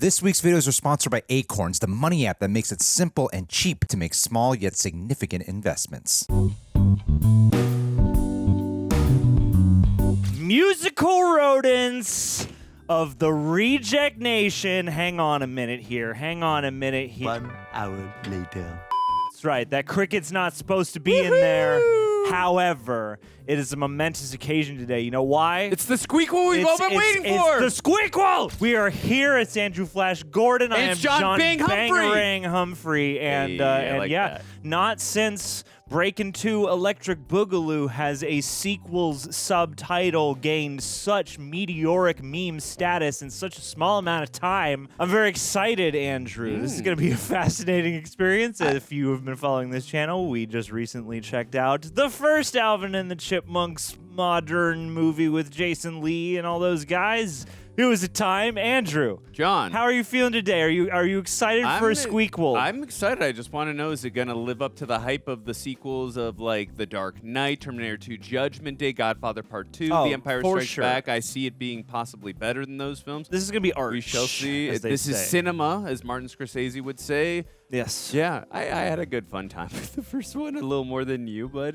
This week's videos are sponsored by ACORNS, the money app that makes it simple and cheap to make small yet significant investments. Musical rodents of the Reject Nation. Hang on a minute here. 1 hour later. That's right. That cricket's not supposed to be in there. However, it is a momentous occasion today. You know why? It's the Squeakquel we've all been waiting for! It's the Squeakquel! We are here. It's Andrew Flash Gordon. I am John Bangarang Humphrey. And, that. Not since Breakin' 2 Electric Boogaloo has a sequel's subtitle gained such meteoric meme status in such a small amount of time. I'm very excited, Andrew. This is going to be a fascinating experience. If you have been following this channel, we just recently checked out the first Alvin and the Chipmunks modern movie with Jason Lee and all those guys. It was a time. Andrew. John. How are you feeling today? Are you excited for a Squeakquel? I'm excited. I just want to know, is it going to live up to the hype of the sequels of, like, The Dark Knight, Terminator 2 Judgment Day, Godfather Part 2, The Empire Strikes Back? I see it being possibly better than those films. This is going to be art. We shall see. This is cinema, as Martin Scorsese would say. Yes. Yeah, I had a good fun time with the first one, a little more than you, but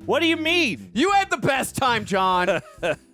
What do you mean? You had the best time, John.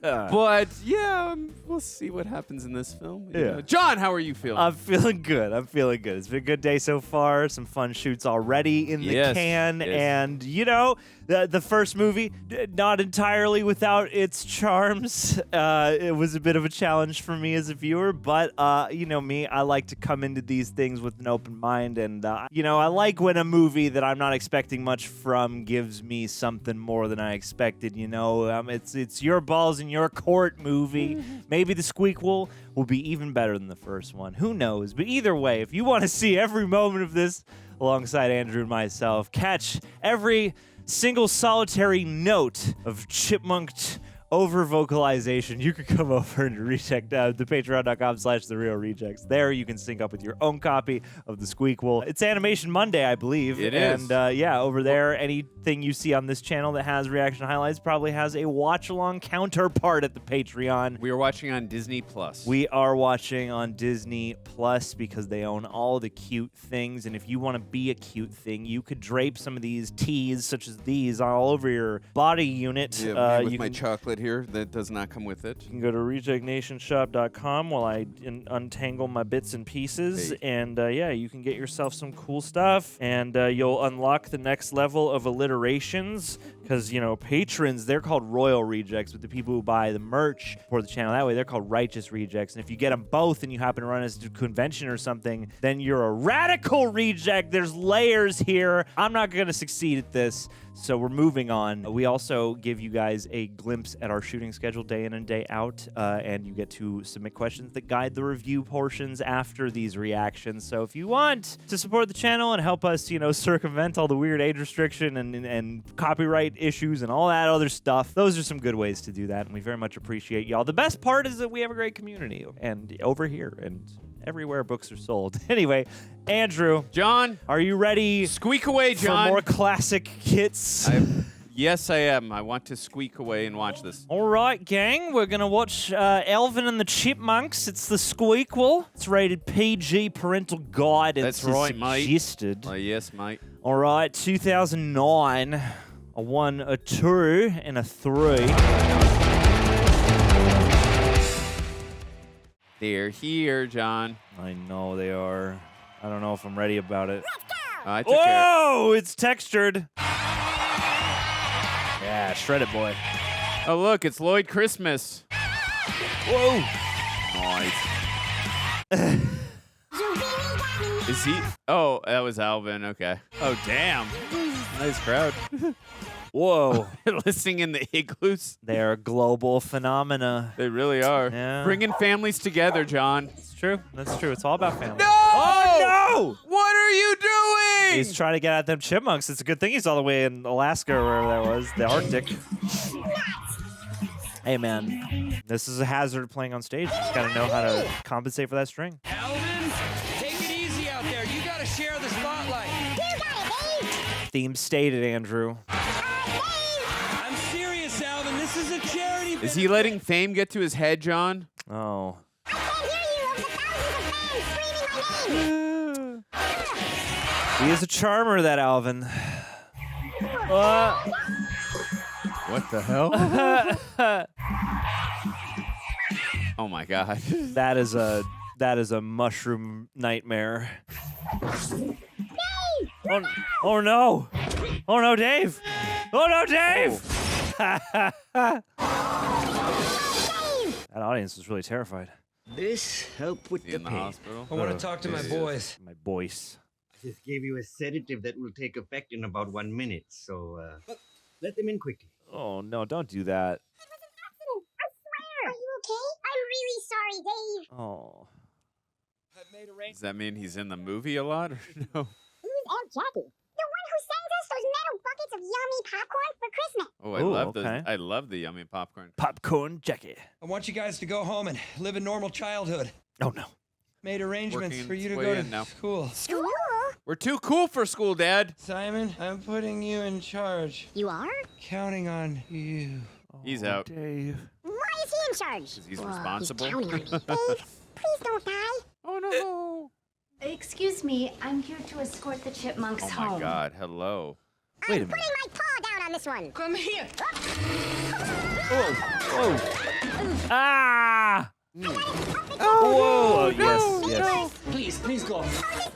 But yeah, we'll see what happens in this film. You know. John, how are you feeling? I'm feeling good. It's been a good day so far. Some fun shoots already in the can. Yes. And, you know, the first movie, not entirely without its charms. It was a bit of a challenge for me as a viewer. But, you know me, I like to come into these things with an open mind. And, you know, I like when a movie that I'm not expecting much from gives me something more than I expected. You know, it's your balls in your court movie. Maybe the Squeakquel will be even better than the first one. Who knows? But either way, if you want to see every moment of this alongside Andrew and myself, catch every single solitary note of chipmunked over-vocalization, you could come over and recheck the patreon.com/TheRealRejects. There you can sync up with your own copy of the Squeakquel. It's Animation Monday, I believe. It is. And yeah, over there, anything you see on this channel that has reaction highlights probably has a watch-along counterpart at the Patreon. We are watching on Disney Plus. We are watching on Disney Plus because they own all the cute things. And if you want to be a cute thing, you could drape some of these tees, such as these, all over your body unit. Yeah, with my chocolate here that does not come with it. You can go to rejectnationshop.com while I untangle my bits and pieces. And yeah, you can get yourself some cool stuff. And you'll unlock the next level of alliterations. Because, you know, patrons, they're called royal rejects, but the people who buy the merch for the channel that way, they're called righteous rejects. And if you get them both and you happen to run as a convention or something, then you're a radical reject. There's layers here. I'm not going to succeed at this, so we're moving on. We also give you guys a glimpse at our shooting schedule day in and day out, and you get to submit questions that guide the review portions after these reactions. So if you want to support the channel and help us, you know, circumvent all the weird age restriction and copyright issues and all that other stuff, those are some good ways to do that, and we very much appreciate y'all. The best part is that we have a great community, and over here and everywhere books are sold. Anyway, Andrew. John. Are you ready? Squeak away, John. For more classic hits? Yes, I am. I want to squeak away and watch this. All right, gang. We're going to watch Alvin and the Chipmunks. It's the Squeakquel. It's rated PG, parental guidance. That's right, mate. Suggested. Yes, mate. All right, 2009. A 1, a 2, and a 3. They're here, John. I know they are. I don't know if I'm ready about it. I took care. Whoa! It's textured. Yeah, shred it, boy. Oh, look, it's Lloyd Christmas. Whoa! Nice. Is he? Oh, that was Alvin. Okay. Oh, damn. Nice crowd. Whoa. Listening in the igloos. They're global phenomena. They really are. Yeah. Bringing families together, John. It's true. That's true. It's all about family. No! Oh, no! What are you doing? He's trying to get at them chipmunks. It's a good thing he's all the way in Alaska or wherever that was, the Arctic. Hey, man, this is a hazard playing on stage. You just got to know how to compensate for that string. Alvin, take it easy out there. You got to share the spotlight. Theme stated, Andrew. I'm serious, Alvin. This is a charity. Is he letting fame get to his head, John? Oh. He is a charmer, that Alvin. What the hell? Oh my God. That is a mushroom nightmare. Oh no! Oh no, Dave! Oh no, Dave! That audience was really terrified. This help with the In the pain. hospital. I want to talk to my boys. My voice. I just gave you a sedative that will take effect in about 1 minute, so let them in quickly. Oh no! Don't do that. Are you okay? I'm really sorry, Dave. Oh. Does that mean he's in the movie a lot or no? Who's Aunt Jackie? The one who sends us those metal buckets of yummy popcorn for Christmas. Oh, Ooh, love okay. I love the yummy popcorn. Popcorn Jackie. I want you guys to go home and live a normal childhood. Oh no. Made arrangements Working for you to its go way to in now. school. School? We're too cool for school, Dad. Simon, I'm putting you in charge. You are? Counting on you. He's out. Dave. Why is he in charge? 'Cause he's responsible. He's counting on me. Dave, please don't die. Oh no. Excuse me, I'm here to escort the chipmunks Oh home. my God. Hello. Wait a I'm putting my paw down on this one. Come here. Whoa! Ah! Whoa! Yes. Please go.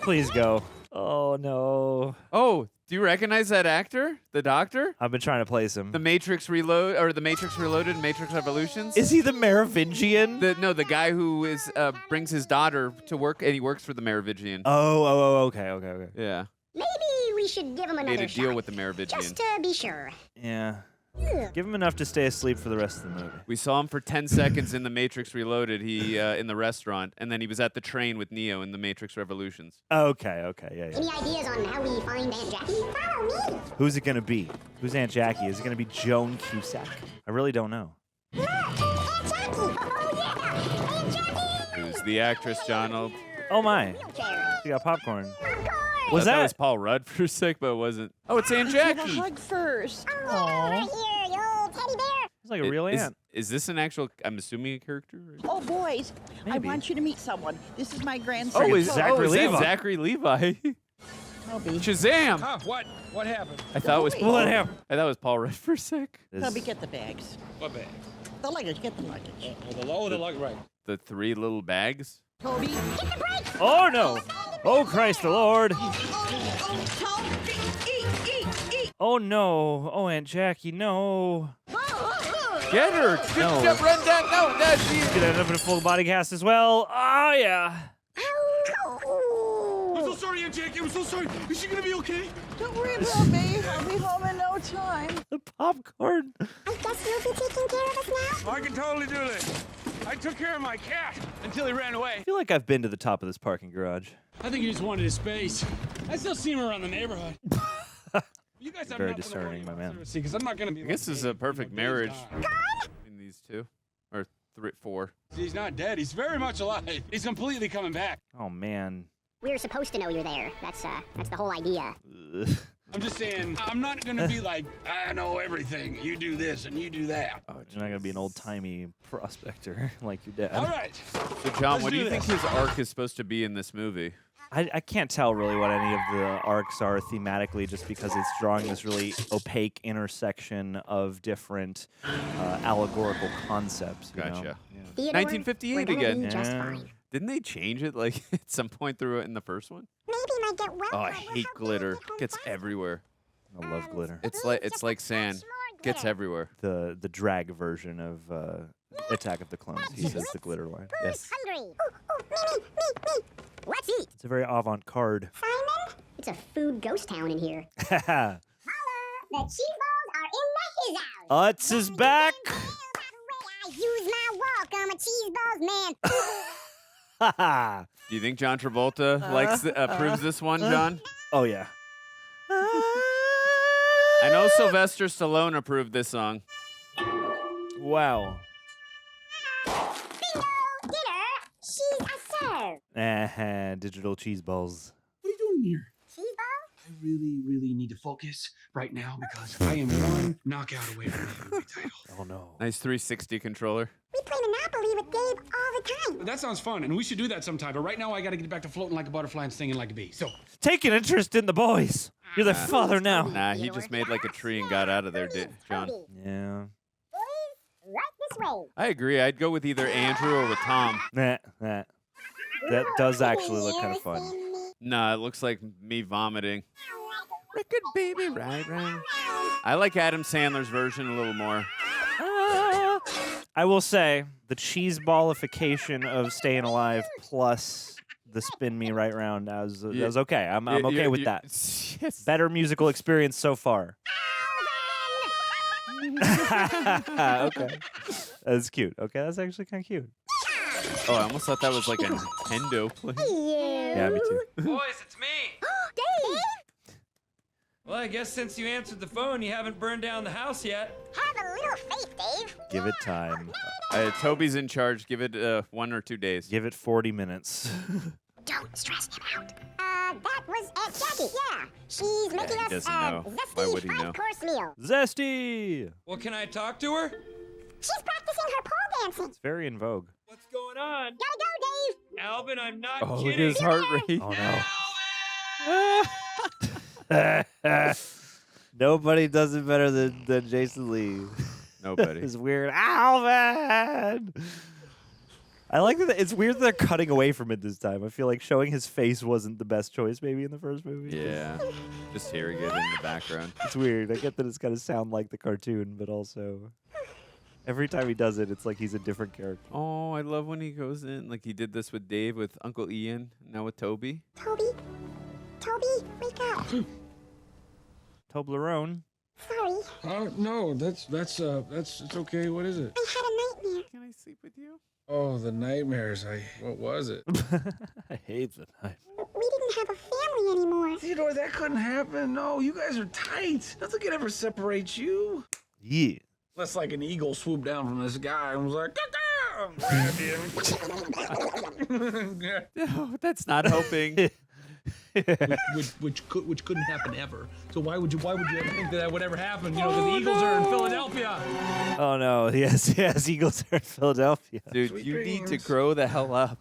Please go. Oh no! Oh, do you recognize that actor? The doctor? I've been trying to place him. The Matrix Reload or the Matrix Reloaded, Matrix Revolutions? Is he the Merovingian? The guy who is brings his daughter to work and he works for the Merovingian. Okay. Yeah. Maybe we should give him Made another a deal shot. with the Merovingian. Just to be sure. Yeah. Ugh. Give him enough to stay asleep for the rest of the movie. We saw him for 10 seconds in the Matrix Reloaded. He in the restaurant, and then he was at the train with Neo in the Matrix Revolutions. Okay, yeah. Any ideas on how we find Aunt Jackie? Follow me. Who's it gonna be? Who's Aunt Jackie? Is it gonna be Joan Cusack? I really don't know. Look, Aunt Jackie. Oh yeah, Aunt Jackie. Who's the actress, Johnald? Oh my! Wheelchair. You got popcorn. Popcorn. Was That that? was Paul Rudd for a sec, but it wasn't. Oh, it's Aunt Jackie. first. Oh, right here, you old teddy bear. It's like a real aunt. Is this an actual? I'm assuming a character. Oh, boys, I Maybe. want you to meet someone. This is my grandson. Oh, is Zachary is that Levi? Zachary Levi. Toby. Shazam! Huh? What happened? I thought it was Toby. Paul. What happened? I thought it was Paul Rudd for a sec. Toby, get the bags. What bag? The luggage, get the luggage. The lug, right. The 3 little bags. Toby. Oh no! Oh Christ the Lord! Oh no! Oh Aunt Jackie, no! Get her! No. Run down! No, no, she. Gonna end up in a full body cast as well. Oh yeah! Oh. I'm so sorry, Aunt Jackie. I'm so sorry. Is she gonna be okay? Don't worry about me. I'll be home in no time. The popcorn. I guess you'll be taking care of us now. I can totally do this. I took care of my cat until he ran away. I feel like I've been to the top of this parking garage. I think he just wanted his space. I still see him around the neighborhood. You guys have Very enough on the discerning, radio my man. conservancy, 'cause I'm not gonna be. I guess this is a perfect marriage Gone? between these two, or 4. He's not dead. He's very much alive. He's completely coming back. Oh man. We were supposed to know you're there. That's the whole idea. Ugh. I'm just saying, I'm not gonna be like, I know everything. You do this and you do that. Oh, you're not gonna be an old timey prospector like your dad. All right. So, John, Let's what do do you think this. his arc is supposed to be in this movie? I can't tell really what any of the arcs are thematically, just because it's drawing this really opaque intersection of different allegorical concepts. You know? Gotcha. Theodore, 1958 we're gonna again. be just Yeah. fine. Didn't they change it like at some point through it in the first one? Maybe might get well. Oh, I but we'll hate help glitter. you get home Gets fast. everywhere. I love glitter. It's Ooh, like just it's like a sand. touch more Gets glitter. everywhere. The drag version of Attack of the Clones uses the glitter line. Who's Yes. hungry? Ooh, me. Let's eat. It's a very avant-garde. Simon, it's a food ghost town in here. Utz Holla, the cheese balls are in the his house. is back. I use my walk. I'm a cheese balls man. Do you think John Travolta approves this one, John? Oh yeah. I know Sylvester Stallone approved this song. Wow. Bingo, dinner. She's a serve. Digital cheese balls. What are you doing here? Cheese ball? I really need to focus right now because I am one knockout away from the movie title. Oh no. Nice 360 controller. We play Monopoly furry with Dave all the time. That sounds fun, and we should do that sometime. But right now, I gotta get back to floating like a butterfly and stinging like a bee. So, Take an interest in the boys. You're their father now. Nah, he just made like a tree and got out of there, John. Yeah. Right this way. I agree. I'd go with either Andrew or with Tom. Nah. That does actually look kind of fun. Nah, it looks like me vomiting. Record baby, right. I like Adam Sandler's version a little more. I will say the cheese ballification of Staying Alive plus the spin me right round. That was okay. I'm okay with that. Yes. Better musical experience so far. Okay, that's cute. Okay, that's actually kind of cute. Oh, I almost thought that was like a Nintendo play. Yeah, me too. Boys, it's me. Dave! Well, I guess since you answered the phone, you haven't burned down the house yet. Have a little faith, Dave. Give it time. Toby's in charge. Give it 1 or 2 days. Give it 40 minutes. Don't stress him out. That was Aunt Jackie. Yeah, she's making he us doesn't know. Why zesty would he know? 5-course meal. Zesty. Well, can I talk to her? She's practicing her pole dancing. It's very in vogue. What's going on? Gotta go, Dave. Alvin, I'm not Oh, look at kidding. his heart rate. Oh no. Nobody does it better than Jason Lee. Nobody. It's weird. Alvin! I like that it's weird that they're cutting away from it this time. I feel like showing his face wasn't the best choice maybe in the first movie. Yeah. Just hearing it in the background. It's weird. I get that it's got to sound like the cartoon, but also every time he does it, it's like he's a different character. Oh, I love when he goes in. Like he did this with Dave, with Uncle Ian, now with Toby. Toby, wake up. Toblerone. Sorry, no, that's it's okay. What is it? I had a nightmare. Can I sleep with you? Oh, the nightmares. What was it? I hate the night. We didn't have a family anymore. Theodore, that couldn't happen. No, you guys are tight. Nothing can ever separate you. Yeah. Unless like an eagle swooped down from the sky and was like, "Caw-caw!" grabbed him. No, that's not hoping. which couldn't happen ever. So why would you ever think that would ever happen? You know, because the Eagles are in Philadelphia. Oh no, yes, Eagles are in Philadelphia. Dude, Sweet you need to dreams. grow the hell up.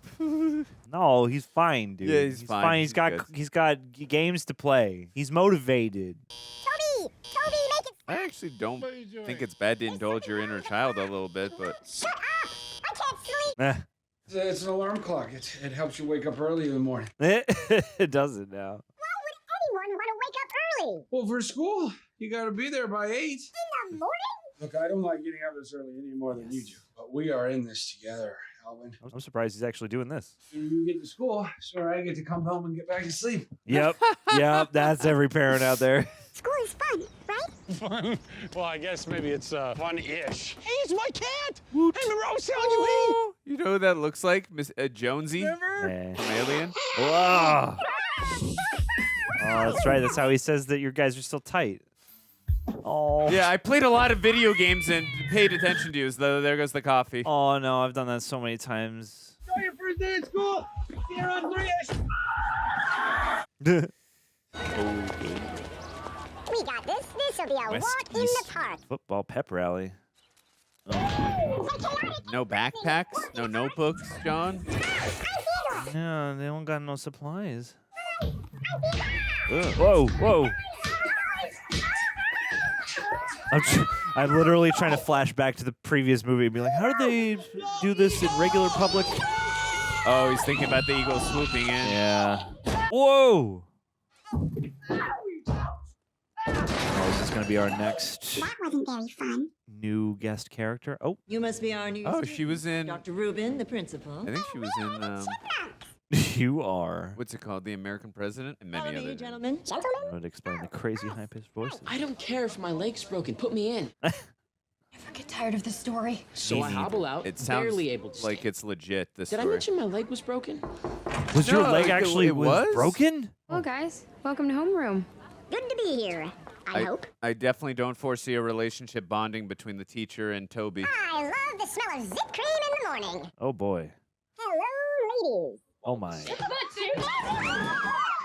No, he's fine, dude. Yeah, he's fine. He's He's got good. games to play. He's motivated. Toby, make it. I actually don't think it's bad to indulge your inner child a little bit, but Shut up! I can't sleep. Eh. It's an alarm clock. It helps you wake up early in the morning. It doesn't now. Why would anyone want to wake up early? Well, for school, you got to be there by 8. In the morning? Look, I don't like getting up this early any more than you do, but we are in this together, Alvin. I'm surprised he's actually doing this. The sooner you get to school, sooner I get to come home and get back to sleep. Yep, that's every parent out there. School is fun, right? Fun? Well, I guess maybe it's fun-ish. Hey, it's my cat! Hey, remember I was telling you you know who that looks like? Miss Jonesy Eh. from Alien. Whoa. Oh, that's right. That's how he says that your guys are still tight. Oh. Yeah, I played a lot of video games and paid attention to you. So there goes the coffee. Oh no, I've done that so many times. Enjoy your first day at school. See you around 3-ish. Okay. We got this. This'll be a West walk in the East park. Football pep rally. No backpacks? No notebooks, John? No, they don't got no supplies. Whoa. I'm literally trying to flash back to the previous movie and be like, how did they do this in regular public? Oh, he's thinking about the Eagles swooping in. Yeah. Whoa! Oh, is this going to be our next That wasn't very fun. new guest character? Oh, You must be our new Oh, student, she was in. Dr. Rubin, the principal. I think she was in. you are. What's it called? The American President and Follow many me, other. gentlemen. I would explain the crazy high-pitched voices. I don't care if my leg's broken. Put me in. Never get tired of the story. So I hobble out, It sounds barely able to like stand. it's legit. This Did I story. mention my leg was broken? Was your No, leg it actually was? broken? Well, guys, welcome to homeroom. Good to be here, I hope. I definitely don't foresee a relationship bonding between the teacher and Toby. I love the smell of zip cream in the morning. Oh boy. Hello, ladies. Oh my.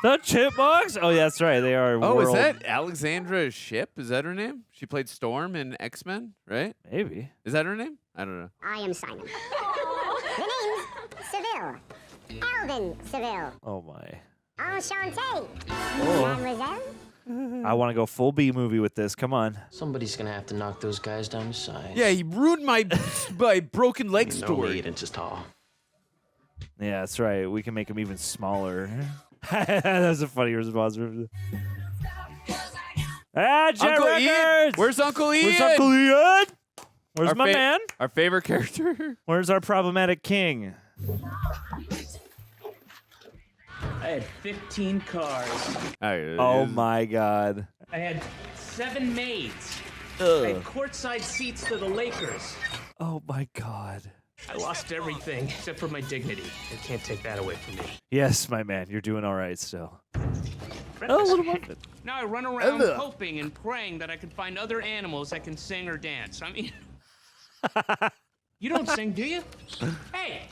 The Chipmunks? Oh, yeah, that's right. They are. Oh, world... is that Alexandra Shipp? Is that her name? She played Storm in X-Men, right? Maybe. Is that her name? I don't know. I am Simon. Seville. Alvin Seville. Oh my. Enchanté. Oh. Mademoiselle. I want to go full B movie with this. Come on. Somebody's gonna have to knock those guys down to size. Yeah, he ruined my broken leg No story. 8 inches tall. Yeah, that's right. We can make him even smaller. That's a funny response. Ah, Jet Uncle Records! Ian! Where's Uncle Ian? Where's Uncle Ian? Where's Our my man? Our favorite character? Where's our problematic king? I had 15 cars. Oh my God. I had 7 maids. Ugh. I had courtside seats to the Lakers. Oh my God. I lost everything except for my dignity. They can't take that away from me. Yes, my man. You're doing all right still. Oh, little muffin. Now I run around hoping and praying that I could find other animals that can sing or dance. I mean, you don't sing, do you? Hey,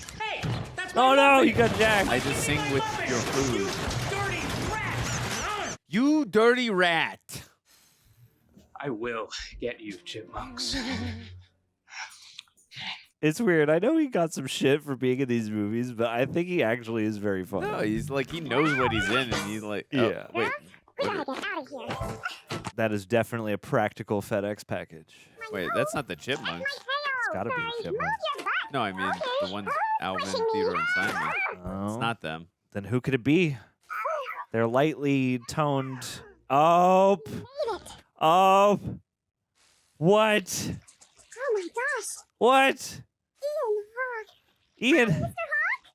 that's my Oh no, muffin. you got jacked. I just sing with your food. Dirty rat! You dirty rat. I will get you, chipmunks. It's weird. I know he got some shit for being in these movies, but I think he actually is very funny. No, he's like, he knows what he's in, and he's like, oh, Yeah. wait. We gotta get out of here. That is definitely a practical FedEx package. Wait, that's not the Chipmunks. It's gotta be the Chipmunks. No, I mean, the ones Alvin, Theodore, and Simon. Oh. It's not them. Then who could it be? They're lightly toned. Oh. Oh. What? Oh my gosh. What? Ian Hawk. Ian.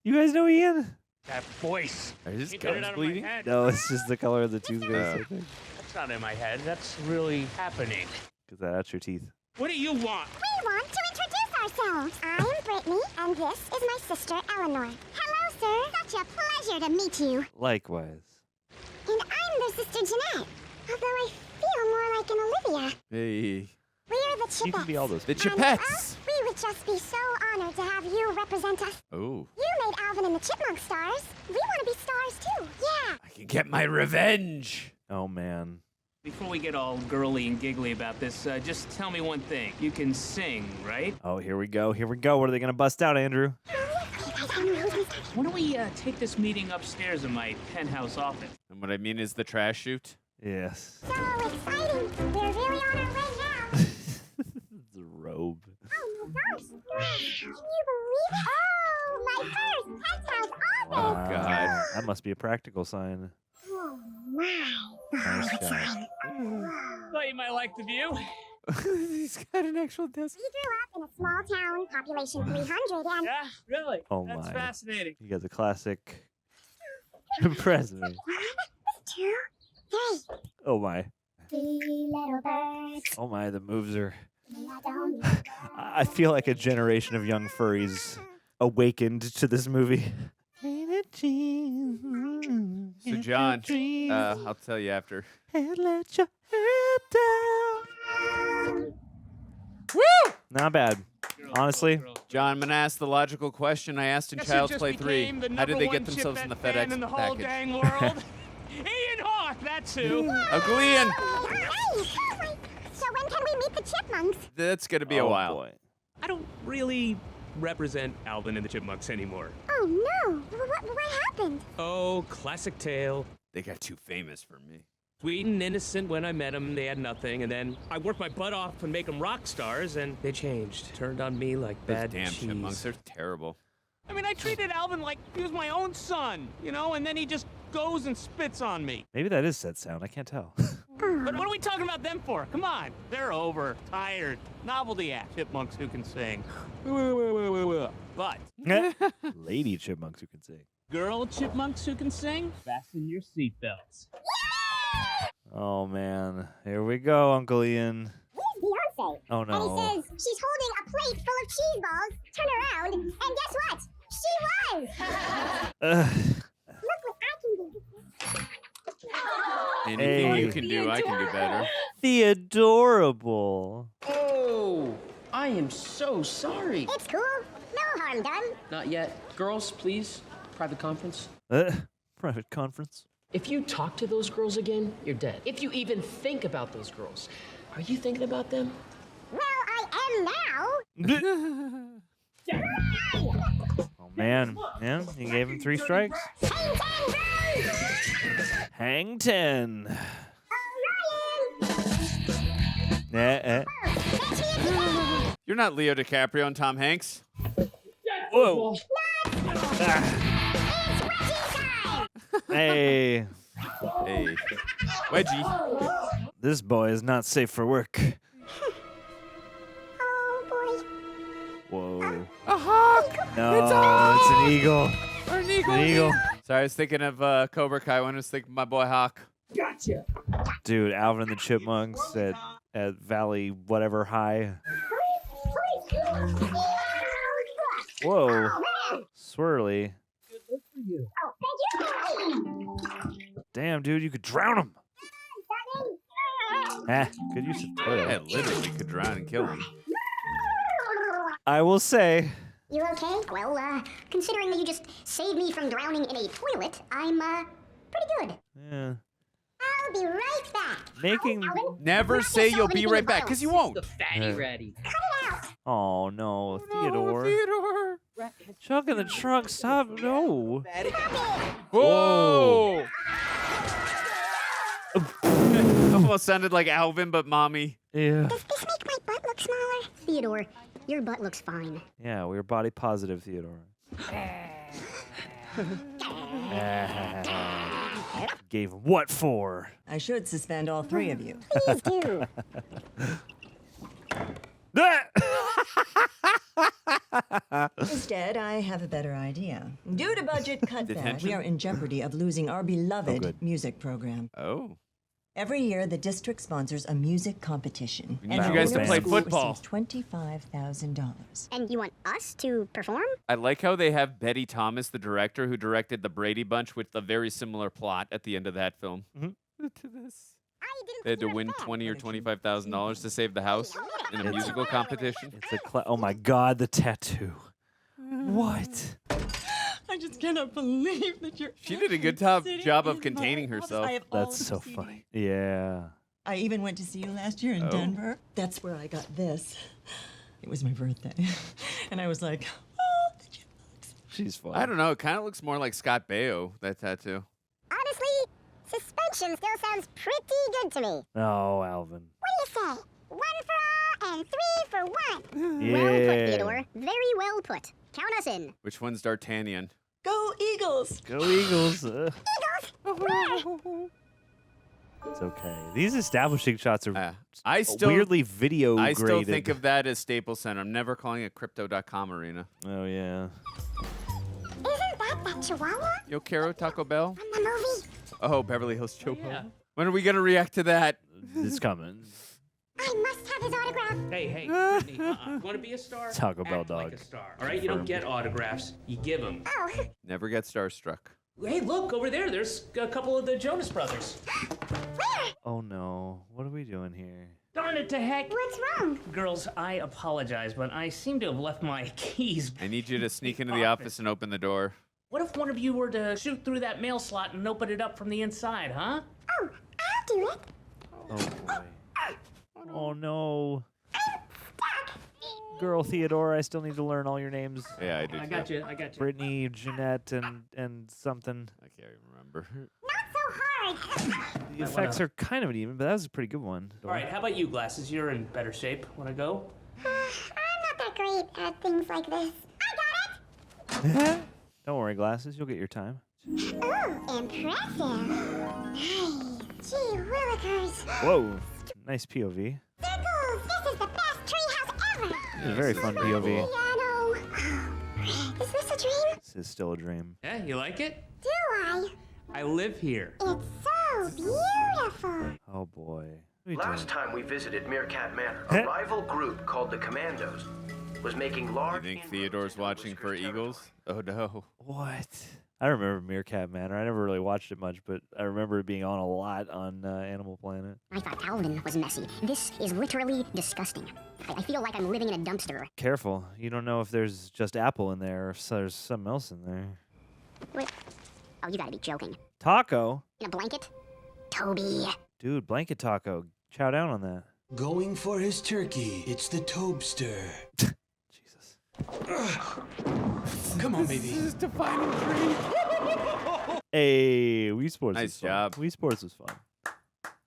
You guys know Ian? That voice. Are his Can't get it gums out of my bleeding? head. No, it's just the color of the toothpaste, I think. That's not in my head. That's really happening. Because that's your teeth. What do you want? We want to introduce ourselves. I'm Brittany, and this is my sister, Eleanor. Hello, sir. Such a pleasure to meet you. Likewise. And I'm their sister, Jeanette. Although I feel more like an Olivia. Hey. We're the Chipettes. You can be all those. The And Chipettes. we would just be so honored to have you represent us. Oh. You made Alvin and the Chipmunk stars. We want to be stars, too. Yeah. I can get my revenge. Oh, man. Before we get all girly and giggly about this, just tell me one thing. You can sing, right? Oh, here we go. Here we go. What are they going to bust out, Andrew? Why don't we take this meeting upstairs in my penthouse office? And what I mean is the trash chute. Yes. So exciting. We're really on our way now. The robe. Oh my gosh. Can you believe it? Oh, my first penthouse office. Wow. God. That must be a practical sign. Oh my. Nice It's job. fine. Thought you might like the view. He's got an actual desk. We grew up in a small town, population 300, and Yeah, really? Oh That's my. fascinating. You got the classic president. 1, 2, 3. Oh my. 3 little birds. Oh my, the moves are. I don't I feel like a generation of young furries awakened to this movie. So, John, I'll tell you after. And let your head down. Woo! Not bad. Honestly. John, I'm going to ask the logical question I asked in Child's Play 3. How did they get themselves in the FedEx in the whole package? dang world? Ian Hawk, that's who. Uncle Ian. Hey! So when can we meet the Chipmunks? That's going to be a while. Boy. I don't really represent Alvin and the Chipmunks anymore. Oh no! What happened? Oh, classic tale. They got too famous for me. Sweet and innocent when I met them, they had nothing, and then I worked my butt off and make them rock stars, and they changed. Turned on me like Those bad damn cheese. chipmunks, they're terrible. I mean, I treated Alvin like he was my own son, you know, and then he just goes and spits on me. Maybe that is set sound. I can't tell. But what are we talking about them for? Come on. They're over. Tired. Novelty act. Chipmunks who can sing. But Lady chipmunks who can sing. girl chipmunks who can sing, fasten your seatbelts. Oh man. Here we go, Uncle Ian. Here's Beyonce. Oh And no. he says she's holding a plate full of cheese balls. Turn around, and guess what? She was. Look what I can do. Anything Hey. you can do, I can do better. Theodorable. Oh, I am so sorry. It's cool. No harm done. Not yet. Girls, please. Private conference. Private conference. If you talk to those girls again, you're dead. If you even think about those girls, are you thinking about them? Well, I am now. Oh, man. Yeah, he gave him 3 strikes. Hang 10. You're not Leo DiCaprio and Tom Hanks. Whoa. Hey. Hey. Wedgie. This boy is not safe for work. Whoa. A hawk! No, it's an eagle. Or an eagle. An eagle. Sorry, I was thinking of Cobra Kai when I was thinking of my boy Hawk. Gotcha. Dude, Alvin and the Chipmunks at Valley whatever high. Whoa. Swirly. Damn, dude, you could drown him. Good use of toilet. I literally could drown and kill him. I will say. You okay? Well, considering that you just saved me from drowning in a toilet, I'm, pretty good. Yeah. I'll be right back. Making. Never say you'll be right back, because you won't. The fatty ratty. Cut it out. Oh, no. Theodore. Theodore. Chuck in the trunk. Stop. No. Whoa. Almost sounded like Alvin, but mommy. Yeah. Does this make my butt look smaller? Theodore, your butt looks fine. Yeah, we were body positive, Theodore. Gave him what for? I should suspend all 3 of you. Please do. Instead, I have a better idea. Due to budget cutback, Detention? we are in jeopardy of losing our beloved music program. Oh. Every year, the district sponsors a music competition. We need you guys to play football. $25,000. And you want us to perform? I like how they have Betty Thomas, the director who directed The Brady Bunch, with a very similar plot at the end of that film. To this. They had to win $20,000 or $25,000 to save the house in a musical competition. It's a oh my God, the tattoo. What? I just cannot believe that you're. She did a good job of containing herself. That's so funny. Yeah. I even went to see you last year in Denver. That's where I got this. It was my birthday. And I was like, oh, the Chipmunks. She's funny. I don't know. It kind of looks more like Scott Baio, that tattoo. Honestly, suspension still sounds pretty good to me. Oh, Alvin. What do you say? 1 for all and 3 for 1. Yeah. Well put, Theodore. Very well put. Count us in. Which one's D'Artagnan? Go Eagles! Go Eagles. Eagles! It's okay. These establishing shots are still weirdly video I graded. still think of that as Staples Center. I'm never calling it Crypto.com Arena. Oh, yeah. Isn't that Chihuahua? Yo Quiero Taco Bell? From the movie? Oh, Beverly Hills Chopo. When are we going to react to that? It's coming. I must have his autograph. Hey, Brittany, you want to be a star? Taco Bell Act dog. like a star. All right, you don't get autographs. You give them. Oh. Never get starstruck. Hey, look over there. There's a couple of the Jonas Brothers. Oh, no. What are we doing here? Darn it to heck. What's wrong? Girls, I apologize, but I seem to have left my keys. I need you to sneak into the office and open the door. What if one of you were to shoot through that mail slot and open it up from the inside, huh? Oh, I'll do it. Oh, boy. Oh, no. Girl Theodore, I still need to learn all your names. Yeah, I did. I got you. Brittany, Jeanette, and something. I can't even remember. Not so hard. The effects are kind of uneven, but that was a pretty good one. All right, how about you, Glasses? You're in better shape. Want to go? I'm not that great at things like this. I got it. Don't worry, Glasses. You'll get your time. Ooh, impressive. Nice. Gee willikers. Whoa. Nice POV. Pickles, this is the best treehouse ever. This is a very fun POV. Piano. Is this a dream? This is still a dream. Yeah, you like it? Do I? I live here. It's so beautiful. Oh, boy. Last time we visited Meerkat Manor, a rival group called the Commandos was making large... You think Theodore's watching for Eagles? Oh, no. What? I remember Meerkat Manor. I never really watched it much, but I remember it being on a lot on Animal Planet. I thought Alvin was messy. This is literally disgusting. I feel like I'm living in a dumpster. Careful. You don't know if there's just apple in there or if there's something else in there. What? Oh, you gotta be joking. Taco? In a blanket? Toby. Dude, blanket taco. Chow down on that. Going for his turkey. It's the Tobster. Jesus. Come on, baby. This is defining trait. Hey, Wii Sports. Nice was fun. job. Wii Sports was fun.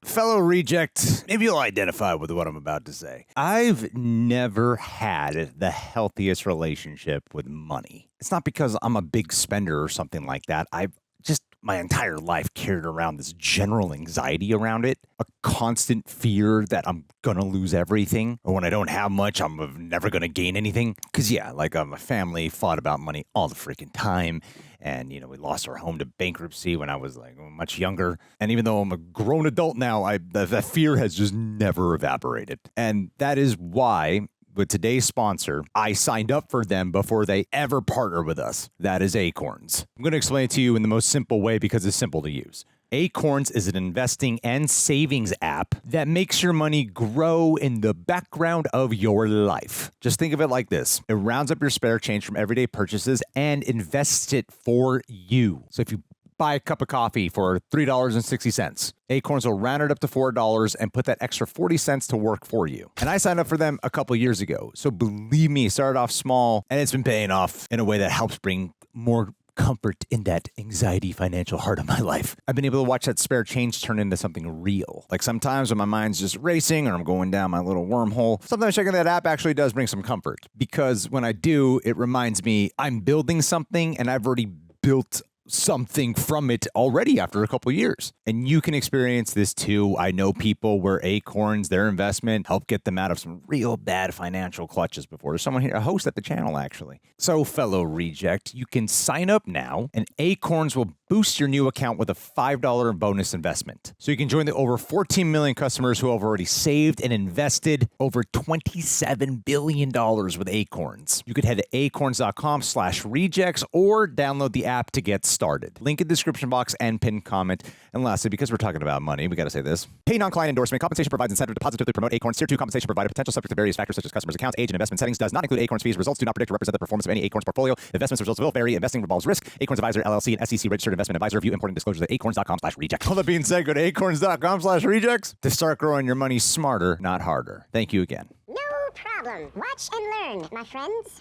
Fellow reject, maybe you'll identify with what I'm about to say. I've never had the healthiest relationship with money. It's not because I'm a big spender or something like that. I've just my entire life carried around this general anxiety around it, a constant fear that I'm gonna lose everything, or when I don't have much, I'm never gonna gain anything. Because yeah, like my family fought about money all the freaking time. And, you know, we lost our home to bankruptcy when I was like much younger. And even though I'm a grown adult now, that fear has just never evaporated. And that is why, with today's sponsor, I signed up for them before they ever partner with us. That is ACORNS. I'm going to explain it to you in the most simple way because it's simple to use. ACORNS is an investing and savings app that makes your money grow in the background of your life. Just think of it like this. It rounds up your spare change from everyday purchases and invests it for you. So if you buy a cup of coffee for $3.60, ACORNS will round it up to $4 and put that extra 40 cents to work for you. And I signed up for them a couple years ago. So believe me, it started off small and it's been paying off in a way that helps bring more comfort in that anxiety financial heart of my life. I've been able to watch that spare change turn into something real. Like sometimes when my mind's just racing or I'm going down my little wormhole, sometimes checking that app actually does bring some comfort. Because when I do, it reminds me I'm building something and I've already built something from it already after a couple years. And you can experience this too. I know people where ACORNS, their investment, helped get them out of some real bad financial clutches before. There's someone here, a host at the channel actually. So fellow reject, you can sign up now and ACORNS will boost your new account with a $5 bonus investment. So you can join the over 14 million customers who have already saved and invested over $27 billion with ACORNS. You could head to acorns.com/rejects or download the app to get started. Link in the description box and pinned comment. And lastly, because we're talking about money, we got to say this. Pay non-client endorsement. Compensation provides incentive to positively promote ACORNS. Tier 2 compensation provided potential subject to various factors such as customers' accounts, age, and investment settings. Does not include ACORNS fees. Results do not predict or represent the performance of any ACORNS portfolio. Investments results will vary. Investing involves risk. ACORNS Advisor LLC and SEC registered investment advisor. View important disclosures at acorns.com/reject. All that being said, go to acorns.com/rejects to start growing your money smarter, not harder. Thank you again. No problem. Watch and learn, my friends.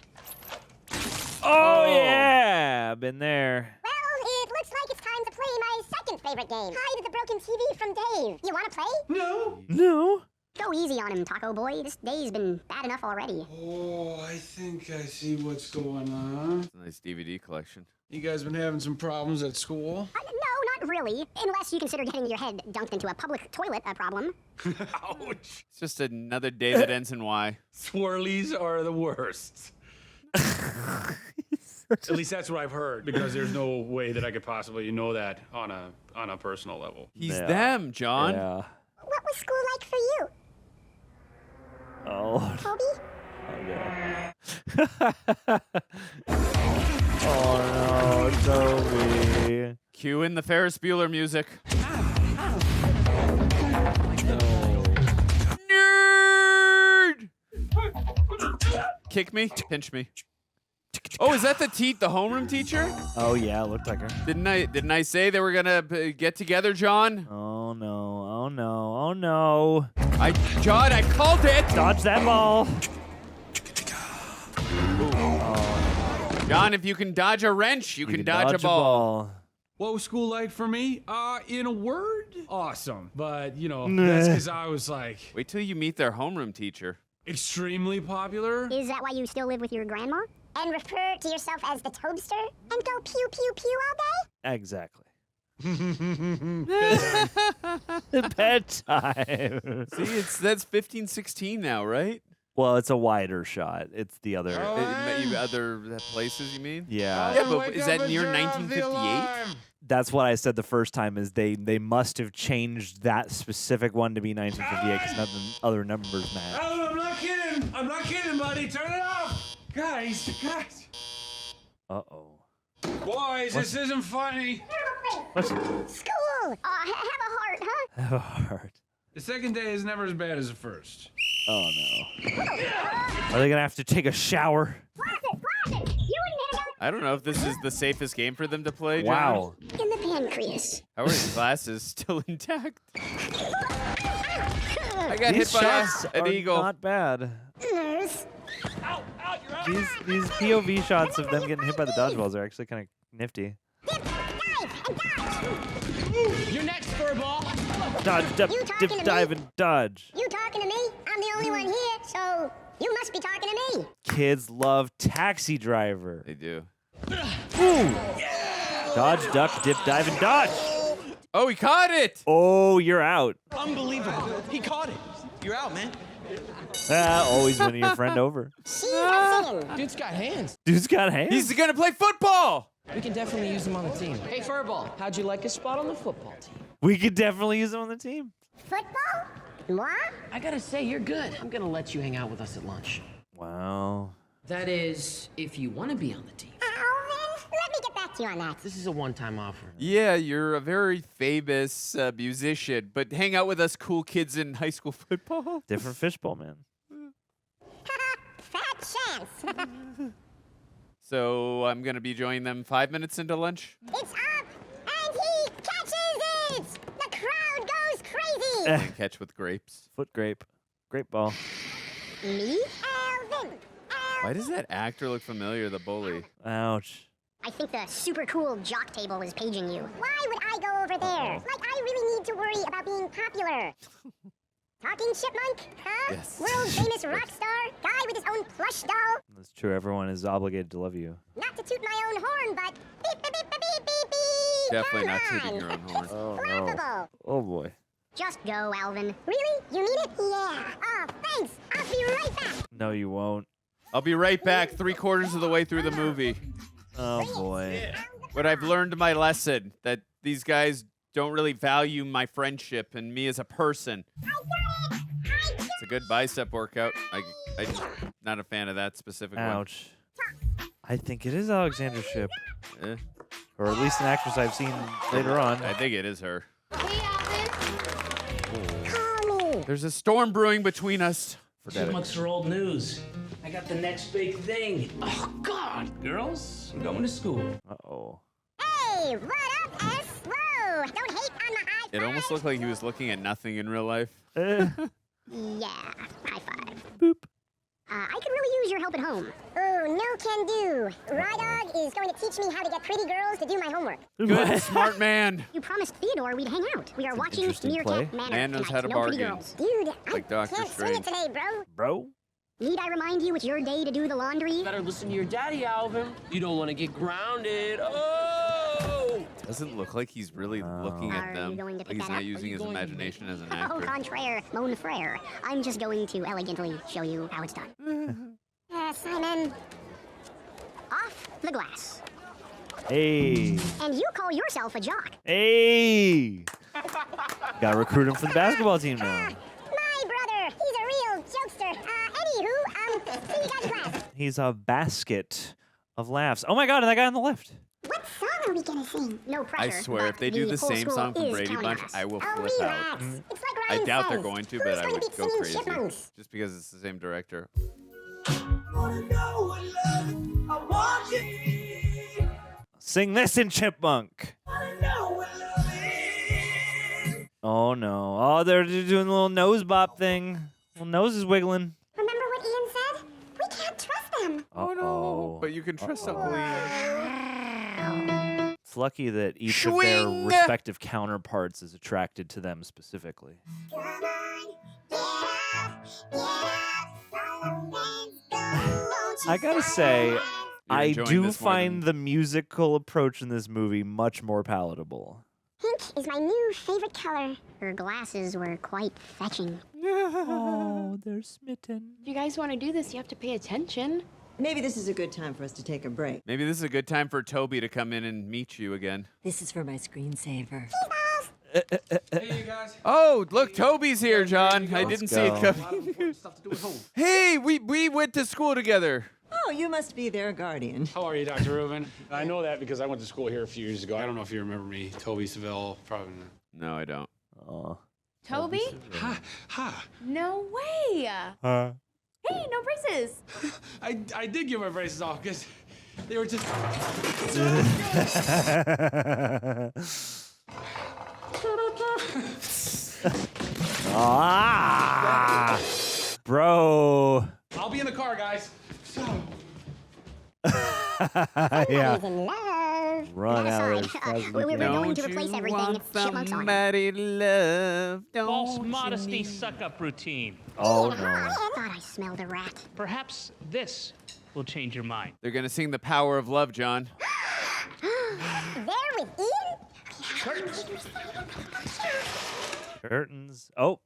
Oh, yeah, been there. Well, it looks like it's time to play my second favorite game. Hide the broken TV from Dave. You want to play? No. No. Go easy on him, Taco Boy. This day's been bad enough already. Oh, I think I see what's going on. It's a nice DVD collection. You guys been having some problems at school? No, not really. Unless you consider getting your head dunked into a public toilet a problem. Ouch. It's just another day that ends in Y. Swirlies are the worst. At least that's what I've heard, because there's no way that I could possibly know that on a personal level. He's them, John. Yeah. What was school like for you? Oh. Toby? Oh, no, Toby. Cue in the Ferris Bueller music. Nerd! Kick me, pinch me. Oh, is that the homeroom teacher? Oh yeah, looked like her. Didn't I say they were gonna get together, John? Oh no! Oh no! Oh no! John, I called it. Dodge that ball. John, if you can dodge a wrench, you can dodge a ball. What was school like for me? In a word, awesome. But you know, that's because I was like. Wait till you meet their homeroom teacher. Extremely popular. Is that why you still live with your grandma? And refer to yourself as the Tobster? And go pew pew pew all day? Exactly. Bedtime. See, that's 15, 16 now, right? Well, it's a wider shot. It's the other. Other places, you mean? Yeah. Yeah, but is that near 1958? That's what I said the first time. Is they must have changed that specific one to be 1958 because nothing other numbers match. Oh, I'm not kidding. I'm not kidding, buddy. Turn it off, guys. Uh-oh. Boys, this isn't funny. School! Have a heart, huh? Have a heart. The second day is never as bad as the first. Oh, no. Are they going to have to take a shower? I don't know if this is the safest game for them to play, John. Wow. In the pancreas. How are his glasses still intact? I got These hit by shots an are eagle. Not bad. Nurse. Ow, These POV shots of them getting hit by the dodgeballs are actually kind of nifty. You're next, furball. Dodge, dip, dive, and dodge. You talking to me? I'm the only one here, so you must be talking to me. Kids love Taxi Driver. They do. Ooh. Dodge, duck, dip, dive, and dodge. Oh, he caught it. Oh, you're out. Unbelievable. He caught it. You're out, man. Always winning your friend over. Dude's got hands. Dude's got hands. He's gonna play football. We can definitely use him on the team. Hey, furball, how'd you like a spot on the football team? We could definitely use him on the team. Football? What? I gotta say, you're good. I'm gonna let you hang out with us at lunch. Wow. That is, if you want to be on the team. Alvin, let me get back to you on that. This is a one-time offer. Yeah, you're a very famous musician, but hang out with us cool kids in high school football. Different fishbowl, man. Fat chance. So I'm gonna be joining them 5 minutes into lunch. It's up, and he catches it. The crowd goes crazy. Playing catch with grapes. Foot grape. Grape ball. Me, Alvin. Why does that actor look familiar? The bully. Ouch. I think the super cool jock table is paging you. Why would I go over there? Like I really need to worry about being popular. Talking chipmunk, huh? Yes. World famous rock star, guy with his own plush doll. That's true. Everyone is obligated to love you. Not to toot my own horn, but beep beep beep beep beep beep beep. Definitely Come not on. tooting your own horn. Oh, Laughable. no. Oh, boy. Just go, Alvin. Really? You mean it? Yeah. Oh, thanks. I'll be right back. No, you won't. I'll be right back 3/4 of the way through the movie. Oh, boy. But I've learned my lesson that these guys don't really value my friendship and me as a person. It's a good bicep workout. I'm not a fan of that specific one. Ouch. I think it is Alexandra Shipp. Eh. Or at least an actress I've seen later on. I think it is her. Hey, Alvin. Call me. There's a storm brewing between us. Forget it. Chipmunks are old news. I got the next big thing. Oh, God. Girls, I'm going to school. Uh-oh. Hey, what up, S? Whoa, don't hate on my high It almost looked like he was looking at nothing in real life. Yeah, high five. Boop. I could really use your help at home. Oh, no can do. Rydog is going to teach me how to get pretty girls to do my homework. Good, smart man. You promised Theodore we'd hang out. We are watching Meerkat Manor Man knows tonight. how to No pretty bargain. girls. Dude, Like I Dr. can't swing it Strange. today, bro. Bro? Need I remind you it's your day to do the laundry? Better listen to your daddy, Alvin. You don't want to get grounded. Oh! Doesn't look like he's really looking Are at you them. going to Like pick he's that not up? using his imagination as an Au actor. contraire, mon frere. I'm just going to elegantly show you how it's done. Simon. Off the glass. Hey. And you call yourself a jock. Hey. Gotta recruit him for the basketball team now. My brother. He's a real jokester. Anywho, see you guys in class. He's a basket of laughs. Oh my god, and that guy on the left. What song are we gonna sing? No pressure. I swear, if they do the whole same school song from is Brady counting Bunch, us. I will Oh, flip relax. out. It's like I Ryan doubt they're says. going to, Who's but I gonna would be go singing crazy. Chipmunks? Just because it's the same director. Sing this in Chipmunk. Oh no. Oh, they're doing a little nose bop thing. Little nose is wiggling. Remember what Ian said? We can't trust them. Oh no. But you can trust Uncle Ian. It's lucky that each of their respective counterparts is attracted to them specifically. I gotta say, I do find the musical approach in this movie much more palatable. Pink is my new favorite color. Her glasses were quite fetching. Oh, they're smitten. If you guys want to do this, you have to pay attention. Maybe this is a good time for us to take a break. Maybe this is a good time for Toby to come in and meet you again. This is for my screensaver. Hey, you guys. Oh, look, Toby's here, John. I didn't see it A lot of coming. important stuff to do at home. Hey, we went to school together. Oh, you must be their guardian. How are you, Dr. Rubin? I know that because I went to school here a few years ago. I don't know if you remember me. Toby Seville, probably not. No, I don't. Oh. Toby? Ha! No way. Hey, no braces. I did give my braces off because they were just. Ah, bro. I'll be in the car, guys. So. Yeah. Somebody's in love. Run out of Aside, this we're going to replace everything. Chipmunks on it. Love, False modesty suck-up routine. Oh, no. I thought I smelled a rat. Perhaps this will change your mind. They're gonna sing the power of love, John. There with Ian? Curtains. Oh.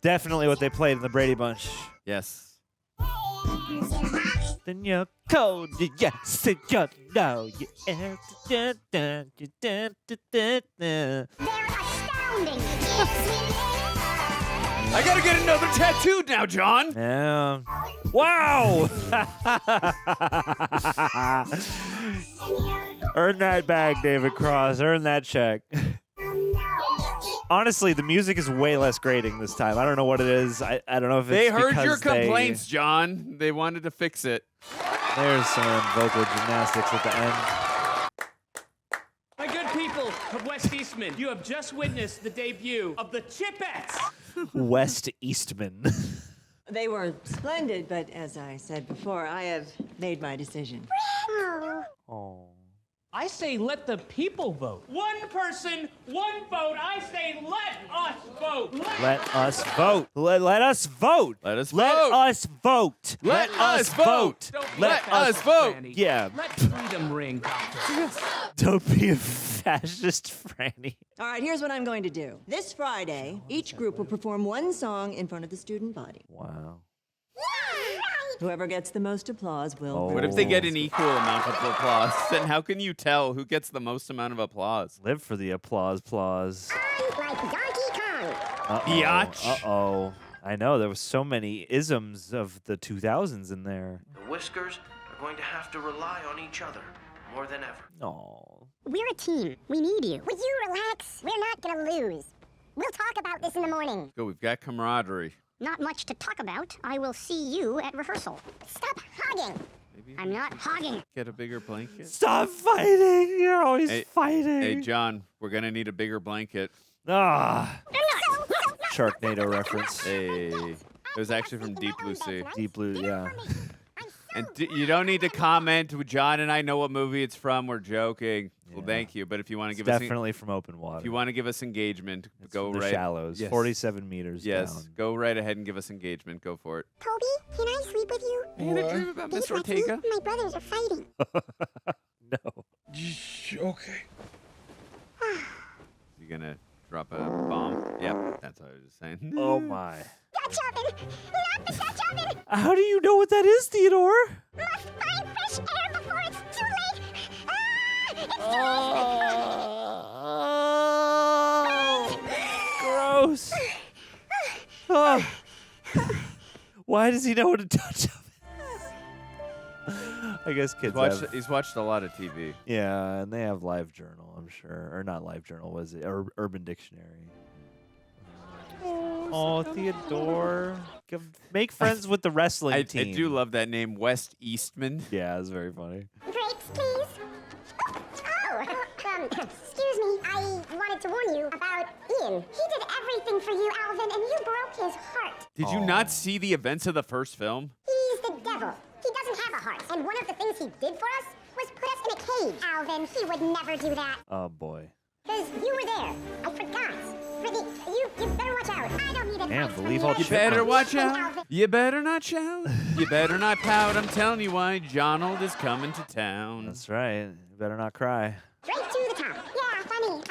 Definitely what they played in the Brady Bunch. Yes. Then you're cold, yes, and you know you They're astounding. I gotta get another tattoo now, John. Yeah. Wow. Earn that bag, David Cross. Earn that check. Honestly, the music is way less grating this time. I don't know what it is. I don't know if it's They heard because your complaints, John. They wanted to fix it. There's some vocal gymnastics at the end. My good people of West Eastman, you have just witnessed the debut of the Chipettes. West Eastman. They were splendid, but as I said before, I have made my decision. Oh. I say let the people vote. One person, one vote. I say let us vote. Let us vote. Let us vote. Let us Let vote. us vote. Let us vote. Let us vote. Yeah. Let freedom ring, Doctor. Don't be a fascist, Franny. All right, here's what I'm going to do. This Friday, each group will perform one song in front of the student body. Wow. Whoever gets the most applause will. What if they get an equal amount of applause? Then how can you tell who gets the most amount of applause? Live for the applause. I'm like Donkey Kong. Biatch. Uh-oh. I know, there was so many isms of the 2000s in there. The Whiskers are going to have to rely on each other more than ever. Oh. We're a team. We need you. Would you relax? We're not gonna lose. We'll talk about this in the morning. Go, we've got camaraderie. Not much to talk about. I will see you at rehearsal. Stop hogging. I'm not hogging. Get a bigger blanket. Stop fighting. You're always fighting. Hey, John, we're gonna need a bigger blanket. Ah. Sharknado reference. Hey. It was actually from Deep Blue Sea. Deep Blue, yeah. And you don't need to comment. John and I know what movie it's from. We're joking. Well, thank you. But if you want to give us definitely from Open Water. If you want to give us engagement, go the right. Shallows. Yes. 47 meters Yes. down. Go right ahead and give us engagement. Go for it. Toby, can I sleep with you? I had a dream about Miss Please, Ortega. Lexi, my brothers are fighting. No. Okay. You gonna drop a bomb? Yep, that's what I was just saying. Oh my. Dutch oven! Not the Dutch oven! How do you know what that is, Theodore? Must find fresh air before it's too late! Ah! It's too Gross. Oh. Why does he know what a Dutch oven is? I guess kids He's watched a lot of TV. Yeah, and they have Live Journal, I'm sure. Or not Live Journal, was it? Or Urban Dictionary. Oh, Theodore. Make friends with the wrestling team. I do love that name, West Eastman. Yeah, it's very funny. Grapes, please. Excuse me. I wanted to warn you about Ian. He did everything for you, Alvin, and you broke his heart. Did you not see the events of the first film? He's the devil. He doesn't have a heart. And one of the things he did for us was put us in a cage. Alvin, he would never do that. Oh, boy. Because you were there. I forgot. Brittany, you better watch out. I don't need advice from believe all you. You better watch Alvin. out. You better not shout. You better not pout. I'm telling you why. Johnald is coming to town. That's right. You better not cry. Straight to the top. Yeah, funny.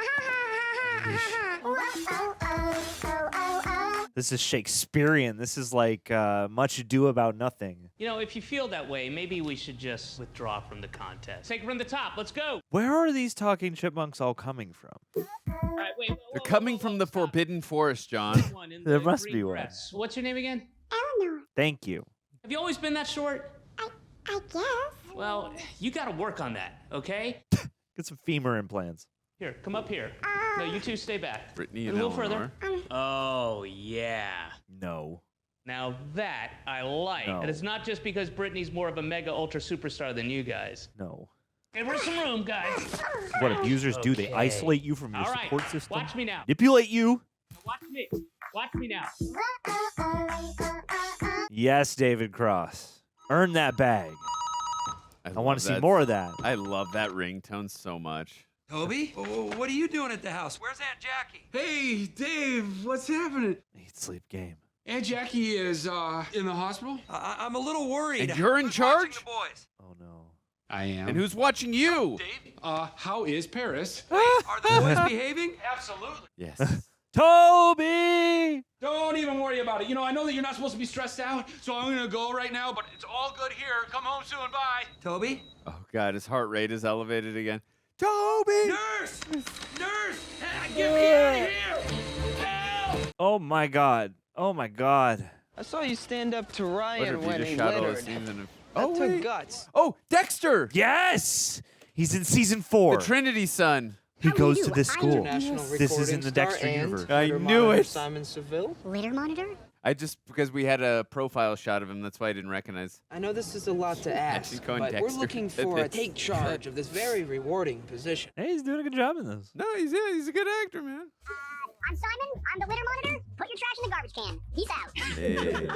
This is Shakespearean. This is like Much Ado About Nothing. You know, if you feel that way, maybe we should just withdraw from the contest. Take it from the top. Let's go. Where are these talking chipmunks all coming from? All right, wait. They're coming from the Forbidden Forest, John. There must be one. What's your name again? Eleanor. Thank you. Have you always been that short? I guess. Well, you got to work on that, okay? Get some femur implants. Here, come up here. No, you two stay back. Brittany a and little Eleanor. further. Oh, yeah. No. Now that I like. No. And it's not just because Brittany's more of a mega ultra superstar than you guys. No. Give her some room, guys. What abusers do? They Okay. isolate you from your All right, support system? watch me now. Manipulate you? Watch me. Watch me now. Yes, David Cross. Earn that bag. I want to see more of that. I love that ringtone so much. Toby? What are you doing at the house? Where's Aunt Jackie? Hey, Dave, what's happening? Eat sleep game. Aunt Jackie is in the hospital. I'm a little worried. And you're in charge? The boys? Oh no. I am. And who's watching you? Dave? How is Paris? Are the boys behaving? Absolutely. Yes. Toby! Don't even worry about it. You know, I know that you're not supposed to be stressed out, so I'm gonna go right now, but it's all good here. Come home soon, bye. Toby? Oh, God, his heart rate is elevated again. Toby! Nurse! Nurse! Get me out of here! Help! Oh my God. Oh my God. I saw you stand up to What Ryan if you when just he shot all the littered. scenes in a... That Oh, took wait. guts. Oh, Dexter! Yes! He's in season 4. The Trinity son. He goes to this school. International This is in the recording Dexter star and universe. I litter knew monitor it. Simon Seville. Litter monitor? Because we had a profile shot of him, that's why I didn't recognize. I know this is a lot to ask, she's going but we're Dexter. looking for a take charge of this very rewarding position. Hey, he's doing a good job in this. No, he's a good actor, man. I'm Simon. I'm the litter monitor. Put your trash in the garbage can. Peace out. Hey.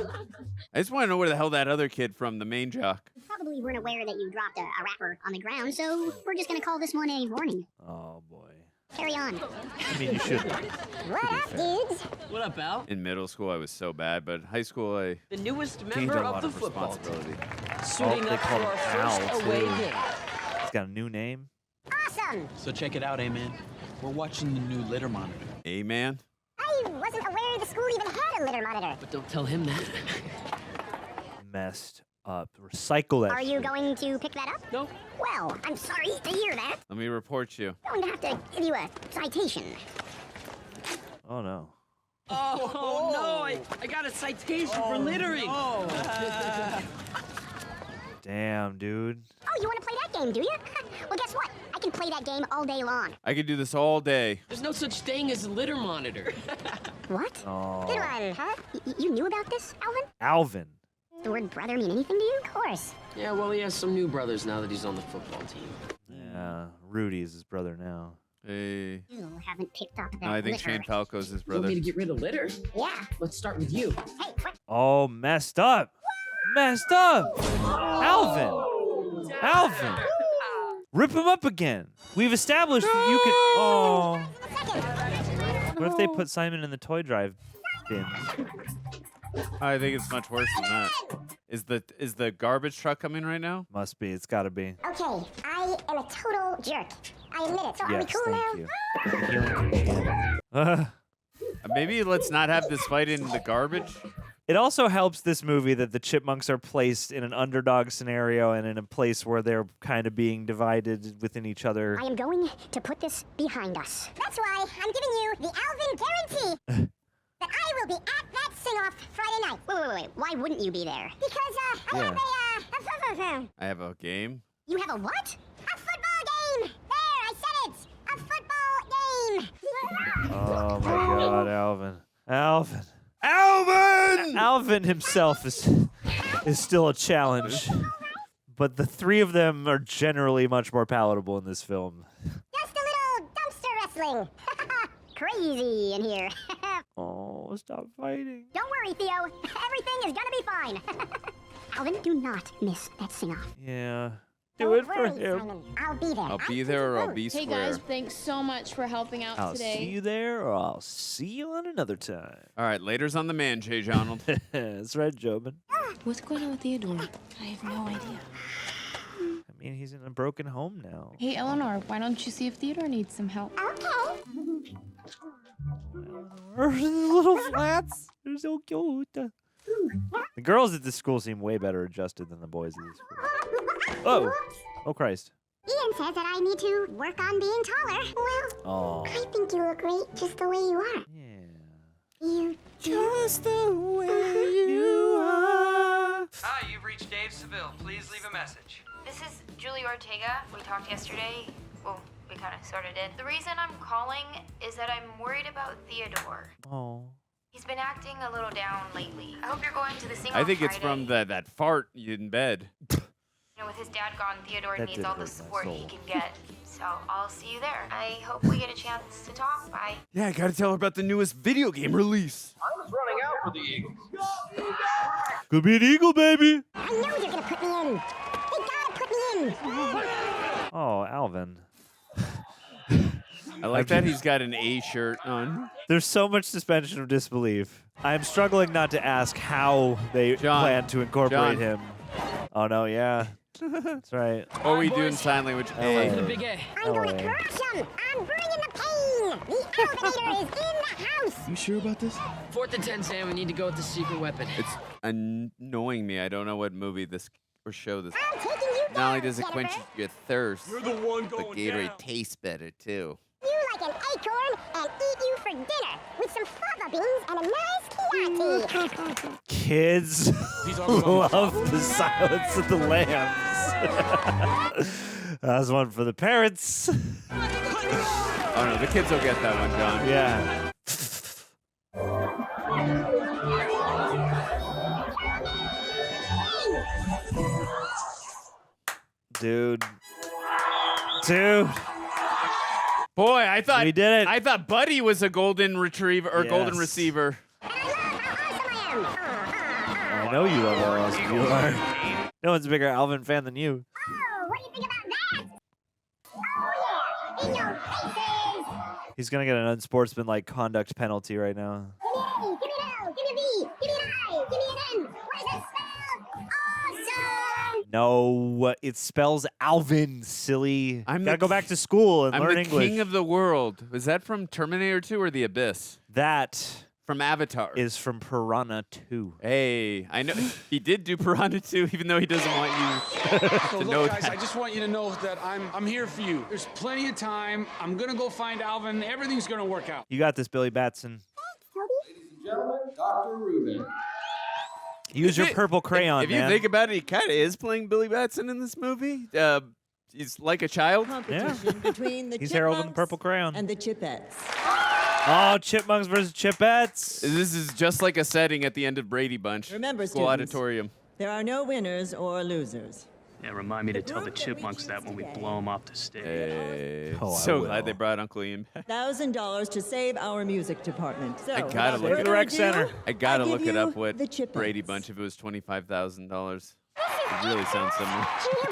I just want to know where the hell that other kid from, the main jock. Probably weren't aware that you dropped a wrapper on the ground, so we're just gonna call this one a warning. Oh boy. Carry on. I mean, you should. What up, dudes? What up, Al? In middle school, I was so bad, but high school, I The newest gained member a lot of the of football team. responsibility. Suiting they up call for our him Al, first away too. game. He's got a new name. Awesome. So check it out, A-Man. We're watching the new litter monitor. Hey, man. I wasn't aware the school even had a litter monitor. But don't tell him that. Messed up. Recycle that. Are you shit. going to pick that up? No. Well, I'm sorry to hear that. Let me report you. I'm going to have to give you a citation. Oh no. Oh, no, I got a citation for littering. Damn, dude. Oh, you want to play that game, do you? Well, guess what? I can play that game all day long. I could do this all day. There's no such thing as a litter monitor. What? Oh. Good one, huh? You knew about this, Alvin? Alvin. Does the word brother mean anything to you? Of course. Yeah, well, he has some new brothers now that he's on the football team. Yeah, Rudy is his brother now. Hey. You haven't picked up that No, I think litter. Shane Falco's his You want brother. me to get rid of litter? Yeah. Let's start with you. Hey, what? Oh, messed up. Messed up. Alvin. Alvin. Rip him up again. We've established that you can. Oh. What if they put Simon in the toy drive bin? I think it's much worse than that. Is the garbage truck coming right now? Must be. It's got to be. Okay, I am a total jerk. I admit it. So are we Yes, cool thank now? you. Maybe let's not have this fight in the garbage. It also helps this movie that the Chipmunks are placed in an underdog scenario and in a place where they're kind of being divided within each other. I am going to put this behind us. That's why I'm giving you the Alvin guarantee that I will be at that sing-off Friday night. Wait. Why wouldn't you be there? Because I have a I have a game. You have a what? A football game! There, I said it! A football game! Oh my God, Alvin. Alvin. Alvin! Alvin himself is still a challenge. But the three of them are generally much more palatable in this film. Just a little dumpster wrestling. Crazy in here. Oh, stop fighting. Don't worry, Theo. Everything is gonna be fine. Alvin, do not miss that sing-off. Yeah. Don't Do it for worry, him. Simon. I'll be there. I'll be there or I'll be Hey square. guys, thanks so much for helping out I'll today. see you there or I'll see you on another time. All right, later's on the man, Jay Johnald. That's right, Jobin. What's going on with Theodore? I have no idea. I mean, he's in a broken home now. Hey Eleanor, why don't you see if Theodore needs some help? Okay. Little flats. They're so cute. The girls at this school seem way better adjusted than the boys at this school. Oh. Oh, Christ. Ian says that I need to work on being taller. Well, Oh. I think you look great just the way you are. Yeah. You Just the way you are. Hi, you've reached Dave Seville. Please leave a message. This is Julie Ortega. We talked yesterday. Well, we kind of sort of did. The reason I'm calling is that I'm worried about Theodore. Oh. He's been acting a little down lately. I hope you're going to the sing-off I think it's Friday. from that fart in bed. You With his dad gone, Theodore That needs did all the hurt my support he soul. can get. So I'll see you there. I hope we get a chance to talk. Bye. Yeah, I gotta tell her about the newest video game release. I was running out for the Eagles. Could be an eagle, baby. I know they're gonna put me in. They gotta put me in. Oh, Alvin. I like that he's got an A shirt on. There's so much suspension of disbelief. I'm struggling not to ask how they plan to incorporate him. Oh, no, yeah. That's right. What are we doing sign language? LA. I'm going to crush them. I'm bringing the pain. The Alvinator is in the house. You sure about this? 4th and 10, Sam. We need to go with the secret weapon. It's annoying me. I don't know what movie this or show this. I'm taking you Not only down, does it quench Jennifer. your thirst, You're the one but going Gatorade down. tastes better too. You like an acorn and eat you for dinner with some fava beans and a nice Chianti. Kids love the Silence of the Lambs. That's one for the parents. Oh no, the kids will get that one, John. Yeah. Dude. Boy, I thought we did it. I thought Buddy was a golden retriever or golden Yes. receiver. I know you love how awesome you are. No one's a bigger Alvin fan than you. Oh, what do you think about that? Oh, yeah, in your faces. He's gonna get an unsportsmanlike conduct penalty right now. Give me an A, give me an L, give me a V, give me an I, give me an N. What does it spell? Awesome. No, it spells Alvin, silly. I'm Gotta the go back to school and I'm learn the English. king of the world. Was that from Terminator 2 or The Abyss? That From Avatar. is from Piranha 2. Hey, I know he did do Piranha 2, even though he doesn't want you So to look, know guys, that. I just want you to know that I'm here for you. There's plenty of time. I'm gonna go find Alvin. Everything's gonna work out. You got this, Billy Batson. Gentlemen, Dr. Rubin. Use your purple crayon, If man. you think about it, he kind of is playing Billy Batson in this movie. He's like a child. Competition between the He's Harold and the Chipmunks purple crayon. and the Chipettes. Oh, Chipmunks versus Chipettes. This is just like a setting at the end of Brady Bunch. Remember, School students, auditorium. there are no winners or losers. Yeah, remind me to tell the Chipmunks that when we blow them off the stage. Hey, Oh, I so will. glad they brought Uncle Ian back. $1,000 to save our music department. So, I gotta without look further at Rec ado, Center. I gotta give look it you up what the Chipettes. Brady Bunch if it was $25,000. It really sounds similar.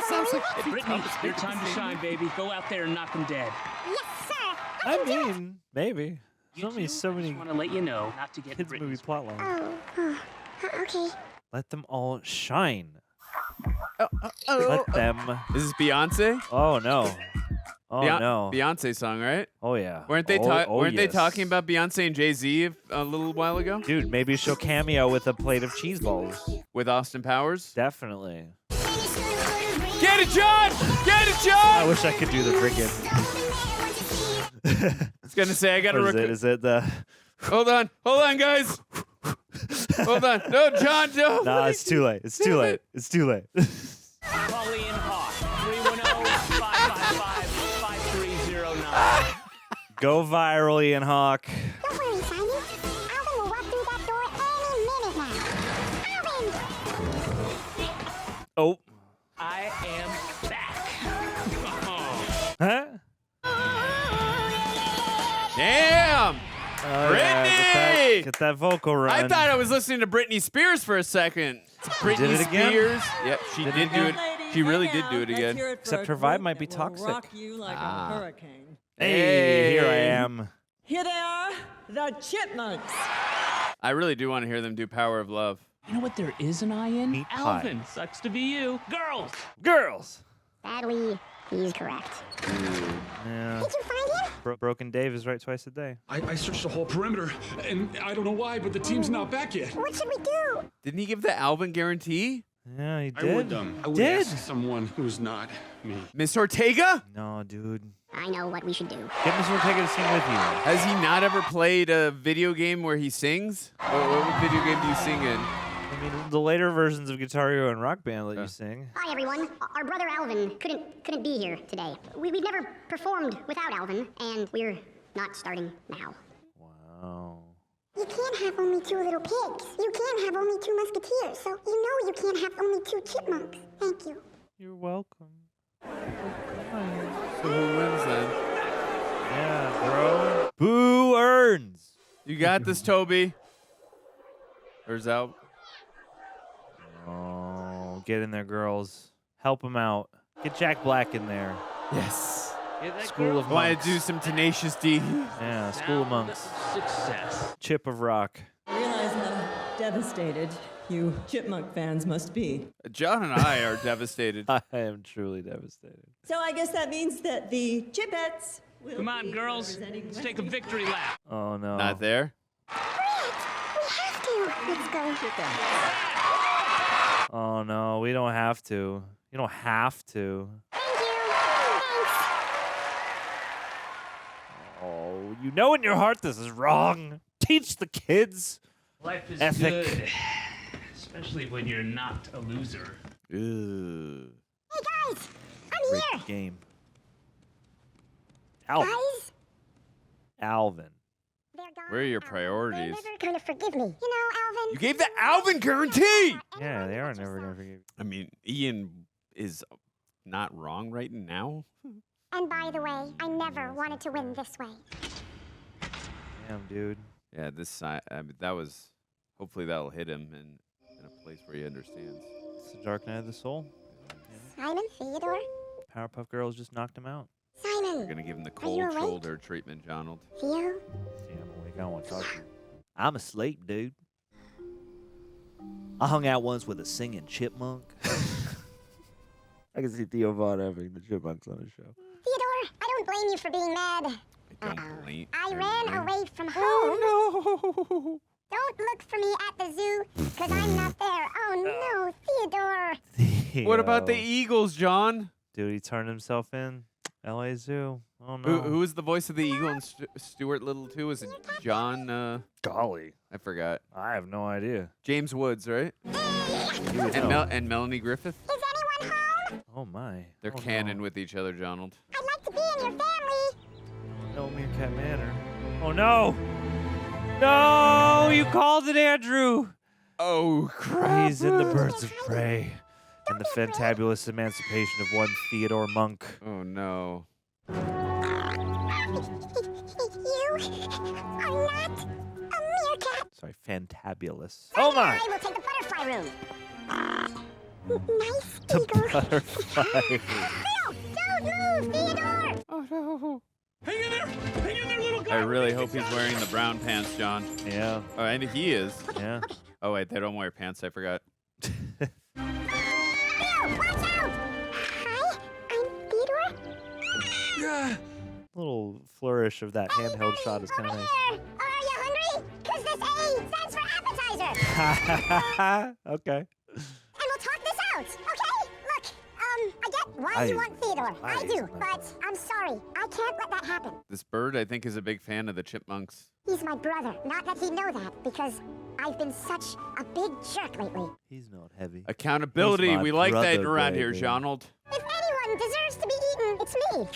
Sounds like Brittany, your time to shine, baby. Go out there and knock them dead. Yes, sir. I mean, maybe. So many I want to let you know not to get kids movie Brittany's plot lines. Okay. Let them all shine. Oh, Let them. Is this Beyonce? Oh no. Oh no. Beyonce song, right? Oh yeah. Weren't they Weren't they talking about Beyonce and Jay-Z a little while ago? Dude, maybe she'll cameo with a plate of cheese balls. With Austin Powers? Definitely. Get it, John! Get it, I John! wish I could do the freaking. I was gonna say I gotta What is it? Is it the? Hold on, guys. Hold on. No, John, no. Nah, it's too late. It's too late. It's too late. Pauline Hawk, 310-555-5309. Go viral, Ian Hawk. Don't worry, Simon. Alvin will walk through that door any minute now. Alvin! Oh. I am back. Huh? Damn! Oh, Brittany! Yeah, get that vocal run. I thought I was listening to Britney Spears for a second. Britney did it again? Spears. Yep, she Did it did do it. Ladies, She really hang did do out. it Let's again. hear it for Except a her vibe group might be that will toxic. rock you like a hurricane. Hey, here I am. Here they are, the Chipmunks. I really do want to hear them do Power of Love. You know what there is an I in? Meat pie. Alvin. Sucks to be you. Girls. Girls. Sadly, he's correct. Yeah. Did you find him? Broken Dave is right twice a day. I searched the whole perimeter, and I don't know why, but the team's not back yet. What should we do? Didn't he give the Alvin guarantee? Yeah, he I did. would Did? ask someone who's not me. Miss Ortega? No, dude. I know what we should do. Get Mr. Ortega to sing with you. Has he not ever played a video game where he sings? What video game do you sing in? I mean, the later versions of Guitar Hero and Rock Band let you sing. Hi, everyone. Our brother Alvin couldn't be here today. We've never performed without Alvin, and we're not starting now. Wow. You can't have only two little pigs. You can't have only two musketeers. So you know you can't have only two chipmunks. Thank you. You're welcome. So who wins then? Yeah, bro. Who earns? You got this, Toby. Where's out? Oh, get in there, girls. Help him out. Get Jack Black in there. Yes. School of Want Monks. to do some Tenacious D? Yeah, School of Monks. Success. Chip of Rock. I realize how devastated you chipmunk fans must be. John and I are devastated. I am truly devastated. So I guess that means that the Chipettes will Come on, be girls. representing Let's take a victory lap. Oh, no. Not there. Let's go. Oh, no. We don't have to. You don't have to. Oh, you know in your heart this is wrong. Teach the kids. Life is Ethic. good, especially when you're not a loser. Ew. Hey guys, I'm Great here. game. Alvin. Guys, Alvin. they're gone. Where are your They're priorities? never gonna forgive me. You know, Alvin. You gave the Alvin guarantee! Yeah, they are never going to forgive you. I mean, Ian is not wrong right now. And by the way, I never wanted to win this way. Damn, dude. Yeah, this side. I mean, that was. Hopefully, that'll hit him in a place where he understands. It's the Dark Knight of the Soul. Simon, Theodore, Powerpuff Girls just knocked him out. Simon. We're gonna give him the Are you cold awake? shoulder treatment, Johnald. Theo. Yeah, I'm awake. I don't want to talk to you. I'm asleep, dude. I hung out once with a singing chipmunk. I can see Theo Vaughn having the chipmunks on his show. Theodore, I don't blame you for being mad. I don't blame. I ran away from home. Oh, no. Don't look for me at the zoo, because I'm not there. Oh no, Theodore. What about the Theo. Eagles, John? Dude, he turned himself in. LA Zoo. Oh, no. Who was the voice of the Eagle in Stuart Little 2? Was it John? Golly. I forgot. I have no idea. James Woods, right? And Melanie Griffith. Is anyone home? Oh, my. They're Oh, canon no. with each other, Johnald. I'd like to be in your family. No, Meerkat Manor. Oh, no. No, you called it, Andrew. Oh, crap. He's in the Birds of Prey. And the fantabulous emancipation of one Theodore Monk. Oh, no. You are not a meerkat. Sorry, fantabulous. Oh, my. I will take the butterfly room. Nice The eagle. butterfly. No, don't move, Theodore. Oh, no. Hang in there! Hang in there, little guy! I really hope he's wearing the brown pants, John. Yeah. Oh, and he is. Yeah. Oh, wait, they don't wear pants. I forgot. Theo, watch out. Hi, I'm Theodore. Yeah. Little flourish of that handheld shot is kind of Over nice. here. Are you hungry? Because this A stands for appetizer. Okay. And we'll talk this out, okay? Look, I get why you want Theodore. I do, but I'm sorry. I can't let that happen. This bird, I think, is a big fan of the Chipmunks. He's my brother. Not that he'd know that, because I've been such a big jerk lately. He's not heavy. Accountability. He's my We like that brother, around here, baby. Johnald. If anyone deserves to be eaten, it's me.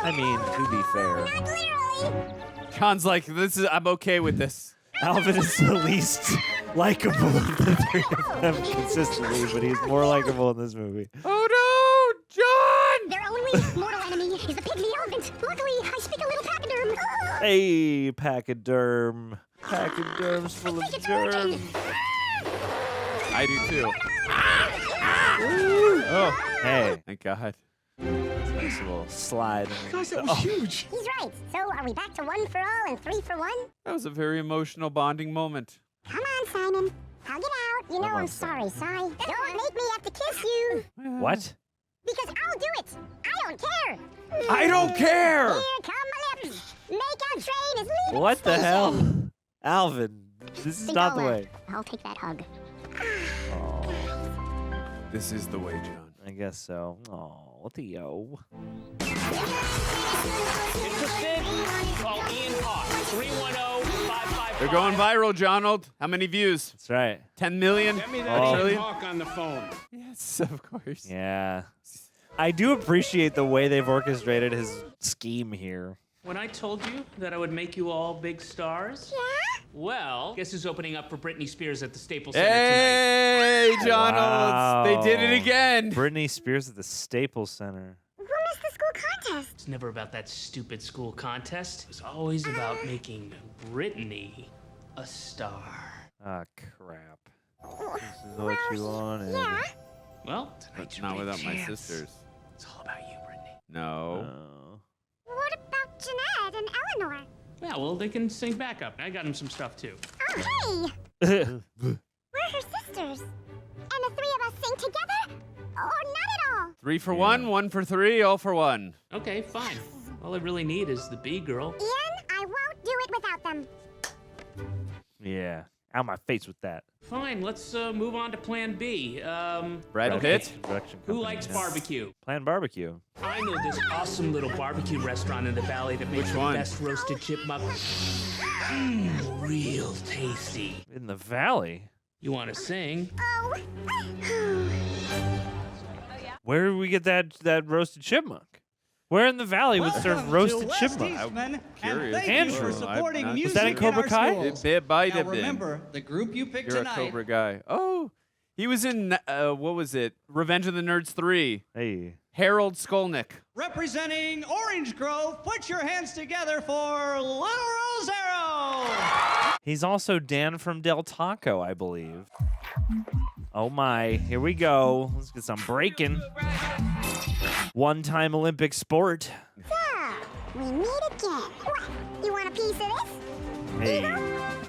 I mean, to be fair, Not literally. John's like, I'm okay with this. Alvin is the least likable of the three of them consistently, but he's more likable in this movie. Oh, no! John! Their only mortal enemy is the pygmy elephant. Luckily, I speak a little pachyderm. Hey, pachyderm. Pachyderm's full of germs. I do, too. Oh, hey. Thank God. Nice little slide. Gosh, that was huge. He's right. So are we back to 1 for all and 3 for 1? That was a very emotional bonding moment. Come on, Simon. Hug it out. You know Come on, I'm sorry, Si. Don't make me have to kiss you. What? Because I'll do it. I don't care. I don't care! Here come my lips. Make-out train is leaving What the station. hell? Alvin, this is Think not the I'll, way. I'll take that hug. Oh, This is the way, John. I guess so. Oh, Theo. Interested? Call Ian Hawk, 310-5555. They're going viral, Johnald. How many views? That's right. 10 million? Get me that Oh. Ian Trillion? Hawk on the phone. Yes, of course. Yeah. I do appreciate the way they've orchestrated his scheme here. When I told you that I would make you all big stars, Yeah? Well, guess who's opening up for Britney Spears at the Staples Center Hey, tonight? Johnald. Wow. They did it again. Britney Spears at the Staples Center. Who missed the school contest? It's never about that stupid school contest. It's always about making Britney a star. Ah, crap. This is what you wanted. Yeah. Well, But not without my chance. sisters. It's all about you, Britney. No. What about Jeanette and Eleanor? Yeah, well, they can sing backup. I got them some stuff, too. Oh, hey! We're her sisters. And the three of us sing together? Or not at all? 3 for 1, 1 for 3, all for 1. Okay, fine. All I really need is the B girl. Ian, I won't do it without them. Yeah. Out my face with that. Fine, let's move on to Plan B. Brad Pitt? Who likes barbecue? Plan barbecue. I know this awesome little barbecue restaurant in the valley that makes Which the one? best roasted chipmunk. Real tasty. In the valley? You want to sing? Oh. Where did we get that roasted chipmunk? Where in the valley would serve roasted chipmunk? I'm curious. Andrew, was was that in Cobra Kai? Now remember, the group you picked You're tonight. a Cobra guy. Oh, he was in, what was it? Revenge of the Nerds 3. Hey. Harold Skolnick. Representing Orange Grove, put your hands together for Little Rosero. He's also Dan from Del Taco, I believe. Oh my, here we go. Let's get some breaking. One-time Olympic sport. So, we meet again. What? You want a piece of this? Hey.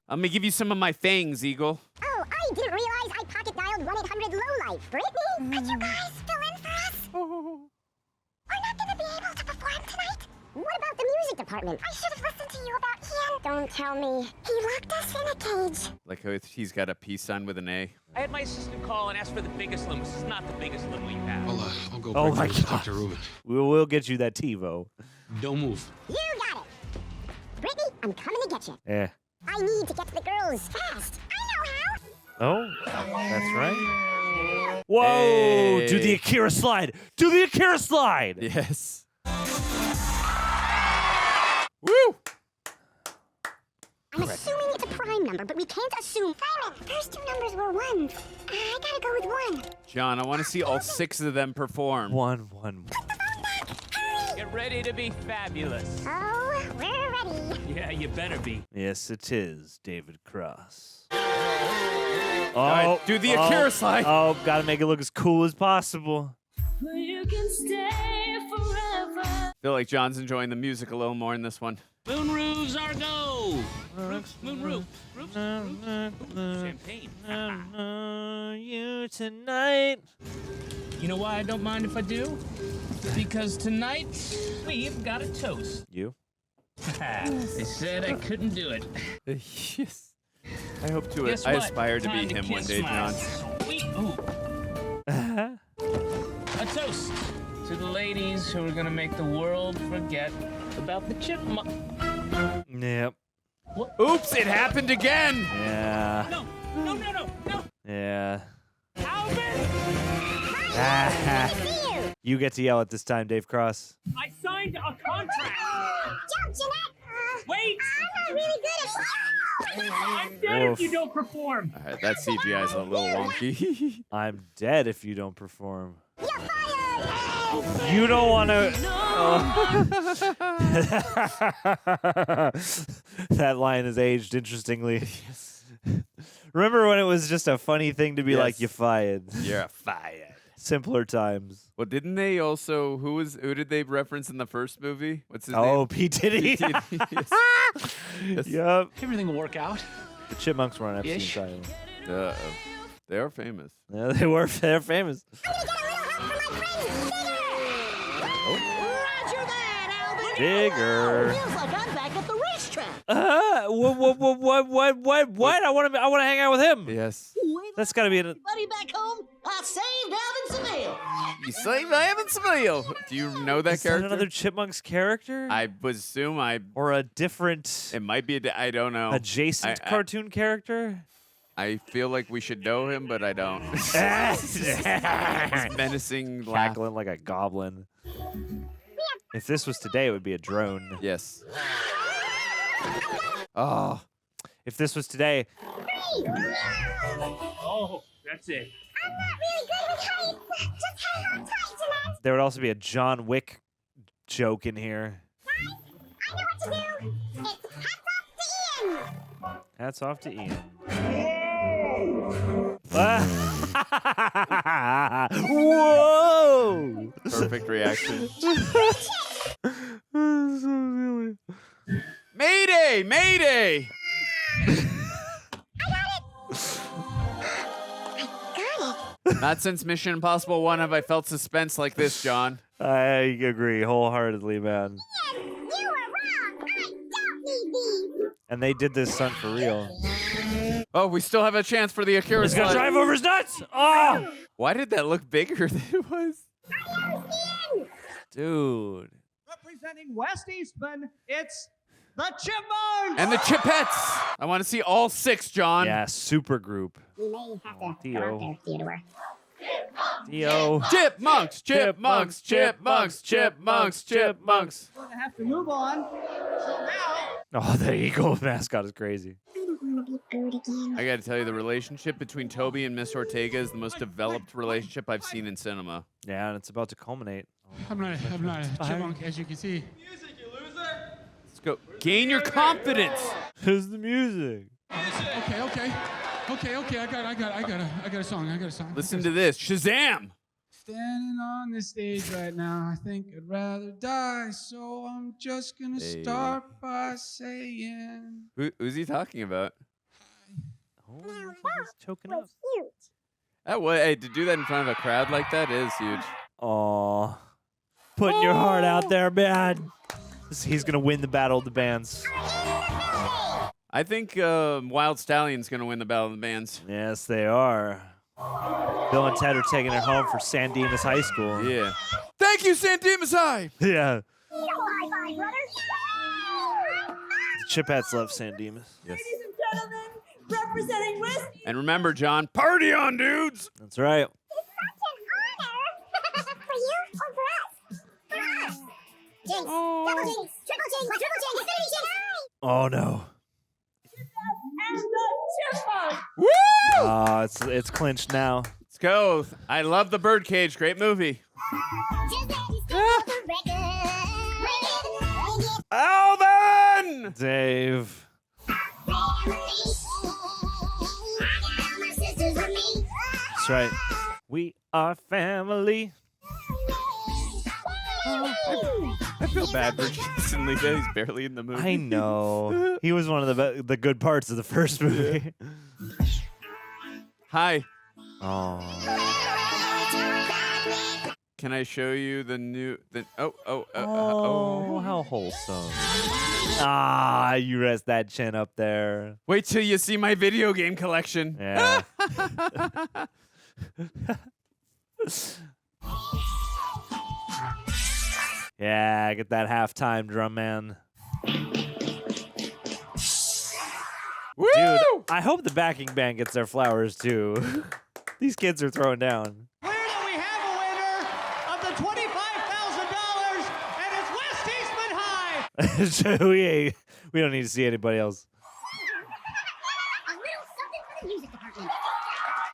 I'm gonna give you some of my fangs, Eagle. Oh, I didn't realize I pocket dialed 1-800-LOW-LIFE. Brittany, could you guys fill in for us? We're not going to be able to perform tonight. What about the music department? I should have listened to you about Ian. Don't tell me. He locked us in a cage. Like how he's got a peace sign with an A. I had my assistant call and ask for the biggest limo. This is not the biggest limo you have. I'll go Oh break my loose and talk God. to Ruben. We'll get you that TiVo. Don't move. You got it. Brittany, I'm coming to get you. Yeah. I need to get to the girls fast. I know how. Oh, that's right. Whoa! Hey. Do the Akira slide. Do the Akira slide. Yes. Woo! I'm assuming it's a prime number, but we can't assume. Simon, first two numbers were ones. I gotta go with 1. John, I want to see all 6 of them perform. One. Get ready to be fabulous. Oh, we're ready. Yeah, you better be. Yes, it is, David Cross. right, do the Akira slide. Oh, gotta make it look as cool as possible. You can stay forever. Feel like John's enjoying the music a little more in this one. Moon roofs are go. Roofs, moon roof. Roofs, champagne. You tonight. You know why I don't mind if I do? Because tonight we've got a toast. You? They said I couldn't do it. Yes. I hope to. Guess I what? aspire to Time be him one kiss day, my John. sweet A toast to the ladies who are gonna make the world forget about the chipmunk. Yep. What? Oops! It happened again. Yeah. No. Yeah. Alvin! You get to yell at this time, Dave Cross. I signed a contract. Jump, Jeanette. Wait! I'm not really good at I'm dead Oof. if you don't perform. All right, that CGI is a little wonky. I'm dead if you don't perform. You're fired. You don't want to. That line has aged interestingly. Remember when it was just a funny thing to be like, "You fired." You're fired. Simpler times. Well, didn't they also? Who did they reference in the first movie? What's his name? Oh, P. Diddy. P. Diddy. Yes. Yep. Everything will work out. The Chipmunks were on Epstein's Ish. Island. They are famous. Yeah, they were. They're famous. Roger that, Alvin. Digger. Feels like I'm back at the racetrack. What? I want to hang out with him. Yes. That's got to be an. Buddy back home, I saved Alvin Seville. You saved Alvin Seville. Do you know that Is that character? another Chipmunks character? I would assume or a different. It might be. I don't know. Adjacent cartoon character. I feel like we should know him, but I don't. He's menacing laugh. Cackling like a goblin. If this was today, it would be a drone. Yes. Oh, If this was today, Oh, that's it. I'm not really good with heights. Just hang on tight tonight. there would also be a John Wick joke in here. I know what to do. It's hats off to Ian. Hats off to Ian. Whoa! Perfect reaction. So silly. Mayday! Mayday! Not since Mission Impossible 1 have I felt suspense like this, John. I agree wholeheartedly, man. You were wrong. I don't need these. And they did this stunt for real. Oh, we still have a chance for the Akira He's gonna slide. drive over his nuts! Oh! Why did that look bigger than it was? Dude. Representing West Eastman, it's the Chipmunks! And the Chipettes! I want to see all 6, John. Yeah, super group. You may have to Theo. go out there, Theodore. Theo. Chipmunks! Chipmunks! Chipmunks! Chipmunks! Chipmunks! We're gonna have to move on. So now, Oh, the eagle mascot is crazy. I don't want to be booed again. I gotta tell you, the relationship between Toby and Miss Ortega is the most developed relationship I've seen in cinema. Yeah, and it's about to culminate. I'm not a chipmunk, as you can see. Let's go. Gain your confidence. Who's the music? Okay. I got a song. Listen to this. Shazam! Standing on this stage right now, I think I'd rather die. So I'm just gonna start by saying. Who's he talking about? Oh, he's choking up. Hey, to do that in front of a crowd like that is huge. Aw. Putting your heart out there, man. He's gonna win the Battle of the Bands. I think Wild Stallion's gonna win the Battle of the Bands. Yes, they are. Bill and Ted are taking it home for San Dimas High School. Yeah. Thank you, San Dimas High! Yeah. High-five, brother. The Chipettes love San Dimas. Yes. Ladies and gentlemen, representing West. And remember, John, party on, dudes! That's right. It's such an honor. For you or for us? Jinx. Double jinx. Triple jinx. Quadruple jinx. Infinity jinx. Oh no. And the Chipmunks. Woo! It's clinched now. Let's go. I love The Birdcage. Great movie. Alvin! Dave. That's right. We are family. I feel bad for Jason Levi. He's barely in the movie. I know. He was one of the good parts of the first movie. Hi. Oh. Can I show you the new? Oh, how wholesome. Ah, you rest that chin up there. Wait till you see my video game collection. Yeah. Yeah, get that halftime drum, man. Woo! Dude, I hope the backing band gets their flowers too. These kids are throwing down. clear that we have a winner of the $25,000, and it's West Eastman High. So we don't need to see anybody else. A little something for the music department.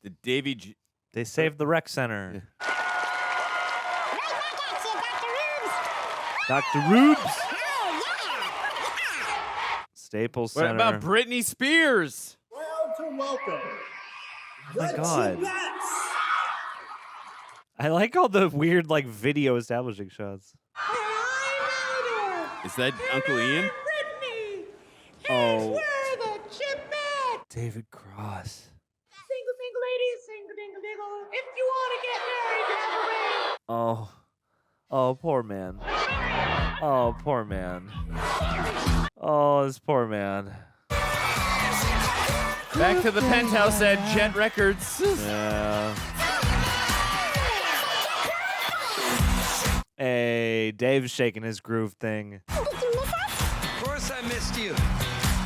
The Davy G. They saved the rec center. Right back at you, Dr. Rubes. Dr. Rubes. Oh, yeah. Staples What Center. about Britney Spears? Proud to welcome Oh my God. Chipettes. I like all the weird like video establishing shots. Is that Uncle Ian? Oh, We're the Chipettes. David Cross. Single, single ladies, single, dingle, dingle. If you want to get married, have a ring. Oh, poor man. Oh, poor man. Oh, this poor man. Back to the penthouse at Jet Records. Yeah. Hey, Dave's shaking his groove thing. Of course I missed you.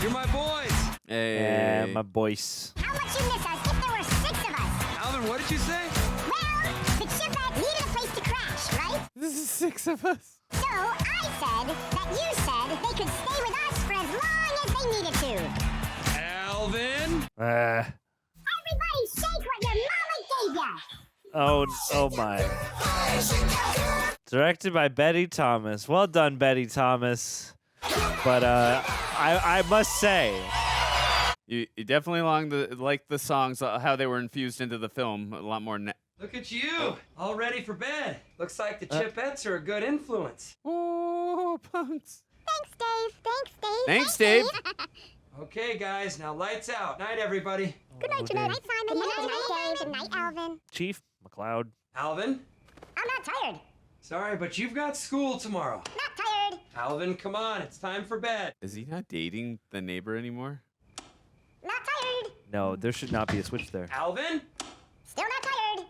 You're my boys. Hey. Yeah, my boys. How much you miss us if there were 6 of us? Alvin, what did you say? Well, the Chipettes needed a place to crash, right? This is 6 of us. So I said that you said they could stay with us for as long as they needed to. Alvin. Everybody shake what your mama gave ya. Oh my. Directed by Betty Thomas. Well done, Betty Thomas. But I must say, You definitely like the songs, how they were infused into the film a lot more. Look at you, all ready for bed. Looks like the Chipettes are a good influence. Oh, punks. Thanks, Dave. Thanks, Dave. Okay, guys, now lights out. Night, everybody. Good night, Dave. Night, Simon. Good night, Dave. Good night, Alvin. Chief McLeod. Alvin? I'm not tired. Sorry, but you've got school tomorrow. Not tired. Alvin, come on, it's time for bed. Is he not dating the neighbor anymore? Not tired. No, there should not be a switch there. Alvin? Still not tired.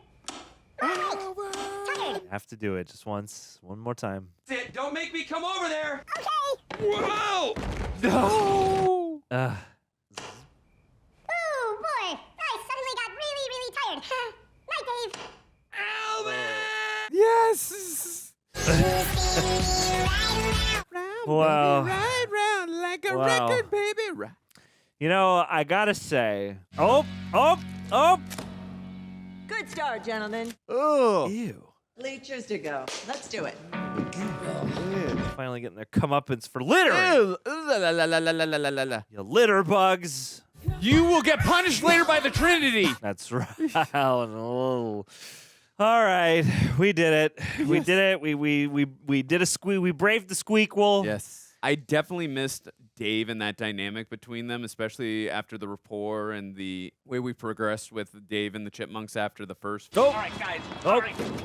Tired. Have to do it just once. One more time. That's it, don't make me come over there. Okay. Whoa! No! Ooh, boy. I suddenly got really, really tired. Night, Dave. Alvin! Yes! Wow. Ride round like a Wow. record, baby. You know, I gotta say. Oh! Good start, gentlemen. Oh! Ew. Bleachers to go. Let's do it. Finally getting their comeuppance for littering. You litter bugs. You will get punished later by the Trinity. That's right. Oh. All right, we did it. We did it. We did a squeak. We braved the Squeakquel. Yes. I definitely missed Dave and that dynamic between them, especially after the rapport and the way we progressed with Dave and the Chipmunks after the first. All right, guys. Oh.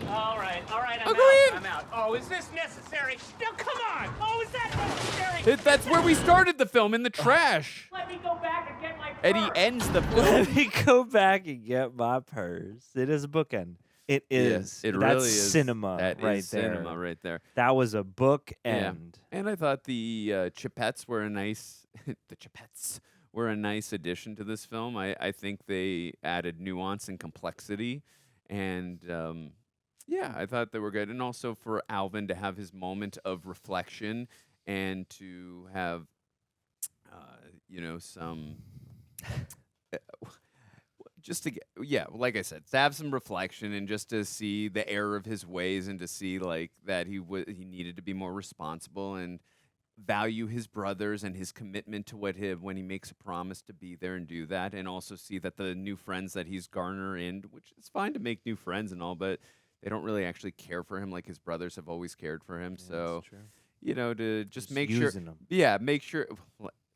All right. I'm out. Oh, is this necessary? No, come on. Oh, is that necessary? That's where we started the film, in the trash. Let me go back and get my purse. And he ends the Let film. me go back and get my purse. It is a bookend. It is. Yes, it That's really is. cinema That right is there. cinema right there. That was a bookend. Yeah. And I thought the Chipettes were a nice the Chipettes were a nice addition to this film. I think they added nuance and complexity, and yeah, I thought they were good. And also for Alvin to have his moment of reflection and to have some just to get, like I said, to have some reflection and just to see the error of his ways and to see like that he needed to be more responsible and value his brothers and his commitment to when he makes a promise to be there and do that, and also see that the new friends that he's garnering, which is fine to make new friends and all, but they don't really actually care for him like his brothers have always cared for him. So, to just make sure, make sure.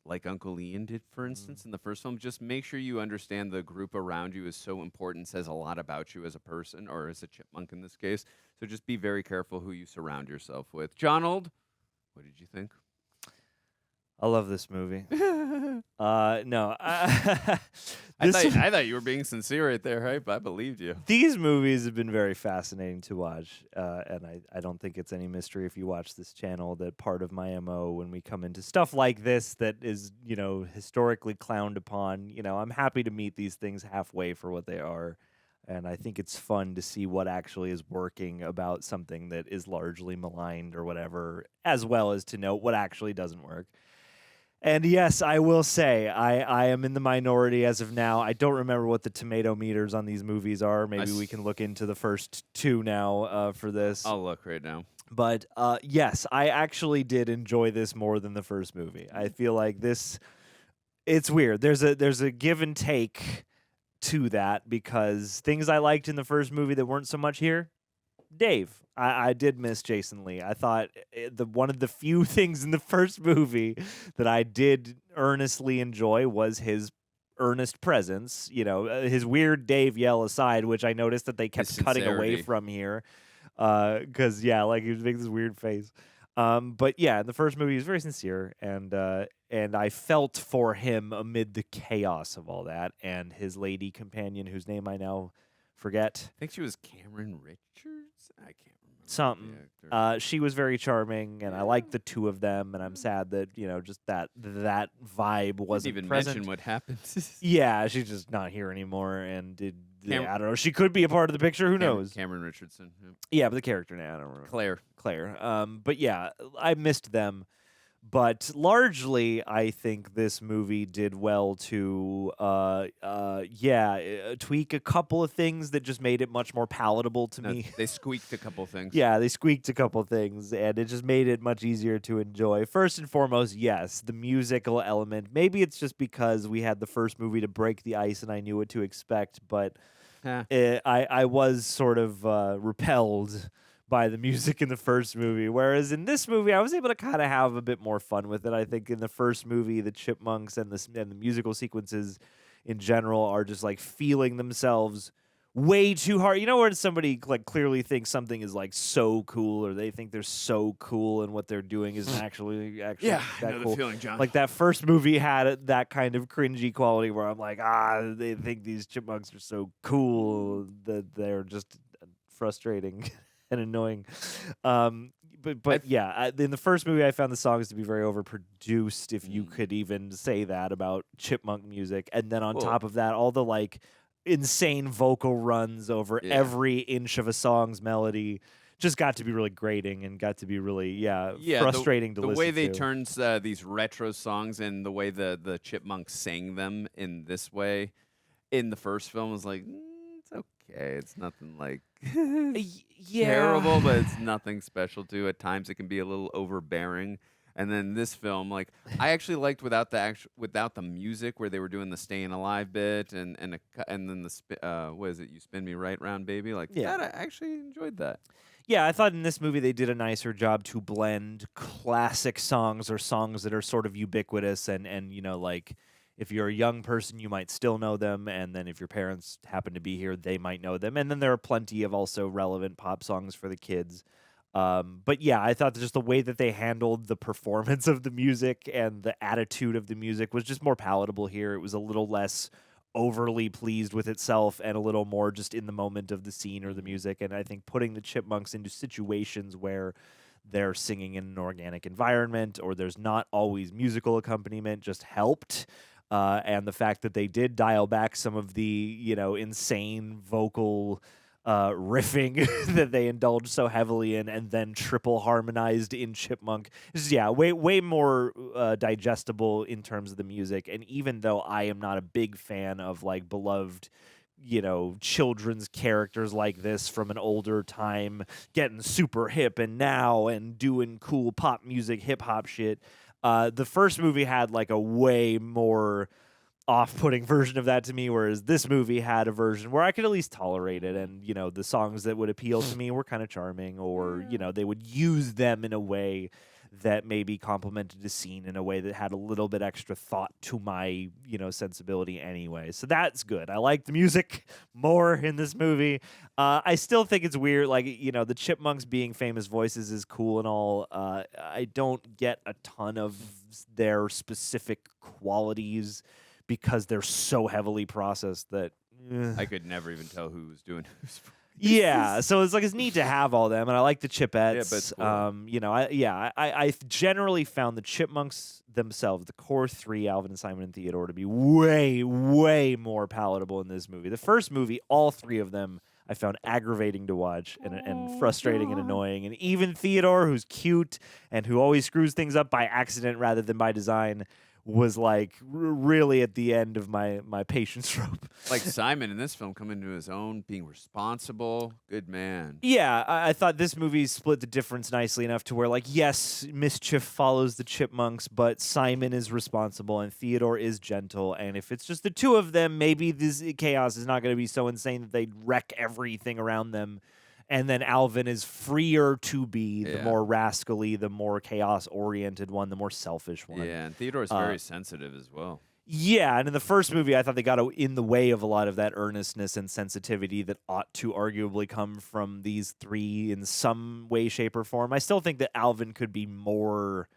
Like Uncle Ian did, for instance, in the first film, just make sure you understand the group around you is so important, says a lot about you as a person, or as a chipmunk in this case. So just be very careful who you surround yourself with. Johnald, what did you think? I love this movie. No. I thought you were being sincere right there, right? I believed you. These movies have been very fascinating to watch, and I don't think it's any mystery if you watch this channel that part of my MO when we come into stuff like this that is, historically clowned upon, I'm happy to meet these things halfway for what they are, and I think it's fun to see what actually is working about something that is largely maligned or whatever, as well as to know what actually doesn't work. And yes, I will say, I am in the minority as of now. I don't remember what the tomato meters on these movies are. Maybe we can look into the first two now for this. I'll look right now. But yes, I actually did enjoy this more than the first movie. I feel like this, it's weird. There's a give and take to that, because things I liked in the first movie that weren't so much here, Dave. I did miss Jason Lee. I thought one of the few things in the first movie that I did earnestly enjoy was his earnest presence. His weird Dave yell aside, which I noticed that they kept cutting away from here. Because, he was making this weird face. But yeah, in the first movie, he was very sincere, and I felt for him amid the chaos of all that, and his lady companion, whose name I now forget. I think she was Cameron Richards. I can't remember. Something. She was very charming, and I liked the two of them, and I'm sad that, just that vibe wasn't even present. mention what happened. Yeah, she's just not here anymore, and I don't know. She could be a part of the picture. Who knows? Cameron Richardson. Yeah, but the character name, I don't remember. Claire. But yeah, I missed them. But largely, I think this movie did well to, tweak a couple of things that just made it much more palatable to me. They squeaked a couple things. Yeah, they squeaked a couple things, and it just made it much easier to enjoy. First and foremost, yes, the musical element. Maybe it's just because we had the first movie to break the ice and I knew what to expect, but I was sort of repelled by the music in the first movie, whereas in this movie, I was able to kind of have a bit more fun with it. I think in the first movie, the chipmunks and the musical sequences in general are just like feeling themselves way too hard. You know, when somebody like clearly thinks something is like so cool, or they think they're so cool, and what they're doing is actually Yeah, that I know cool. the feeling, John. Like that first movie had that kind of cringy quality where I'm like, they think these chipmunks are so cool that they're just frustrating and annoying. But yeah, in the first movie, I found the songs to be very overproduced, if you could even say that about chipmunk music. And then on top of that, all the like insane vocal runs over every inch of a song's melody just got to be really grating and got to be really frustrating to listen to. The way they turned these retro songs and the way the chipmunks sang them in this way in the first film was like, it's okay. It's nothing like terrible, but it's nothing special too. At times it can be a little overbearing. And then this film, like, I actually liked without the music, where they were doing the "Staying Alive" bit and then the what is it? "You Spin Me Right Round, Baby." Like that, I actually enjoyed that. Yeah, I thought in this movie they did a nicer job to blend classic songs or songs that are sort of ubiquitous and you know, like, if you're a young person, you might still know them, and then if your parents happen to be here, they might know them. And then there are plenty of also relevant pop songs for the kids. But yeah, I thought just the way that they handled the performance of the music and the attitude of the music was just more palatable here. It was a little less overly pleased with itself and a little more just in the moment of the scene or the music. And I think putting the chipmunks into situations where they're singing in an organic environment or there's not always musical accompaniment just helped. And the fact that they did dial back some of the, you know, insane vocal riffing that they indulged so heavily in and then triple harmonized in Chipmunk is, way more digestible in terms of the music. And even though I am not a big fan of, like, beloved, you know, children's characters like this from an older time getting super hip and now and doing cool pop music, hip-hop shit, the first movie had, like, a way more off-putting version of that to me, whereas this movie had a version where I could at least tolerate it, and, you know, the songs that would appeal to me were kind of charming, or, you know, they would use them in a way that maybe complemented the scene in a way that had a little bit extra thought to my, you know, sensibility anyway. So that's good. I like the music more in this movie. I still think it's weird, like, you know, the Chipmunks being famous voices is cool and all. I don't get a ton of their specific qualities because they're so heavily processed that I could never even tell who was doing whose voice. Yeah, so it's like it's neat to have all them, and I like the Chipettes. Yeah, but it's cool. You know, I generally found the Chipmunks themselves, the core three, Alvin and Simon and Theodore, to be way more palatable in this movie. The first movie, all three of them I found aggravating to watch and frustrating and annoying. And even Theodore, who's cute and who always screws things up by accident rather than by design, was like really at the end of my patience rope. Like Simon in this film coming to his own, being responsible, good man. Yeah, I thought this movie split the difference nicely enough to where, like, yes, mischief follows the Chipmunks, but Simon is responsible and Theodore is gentle. And if it's just the two of them, maybe this chaos is not going to be so insane that they wreck everything around them. And then Alvin is freer to be the more rascally, the more chaos-oriented one, the more selfish one. Yeah, and Theodore's very sensitive as well. Yeah, and in the first movie, I thought they got in the way of a lot of that earnestness and sensitivity that ought to arguably come from these three in some way, shape, or form. I still think that Alvin could be more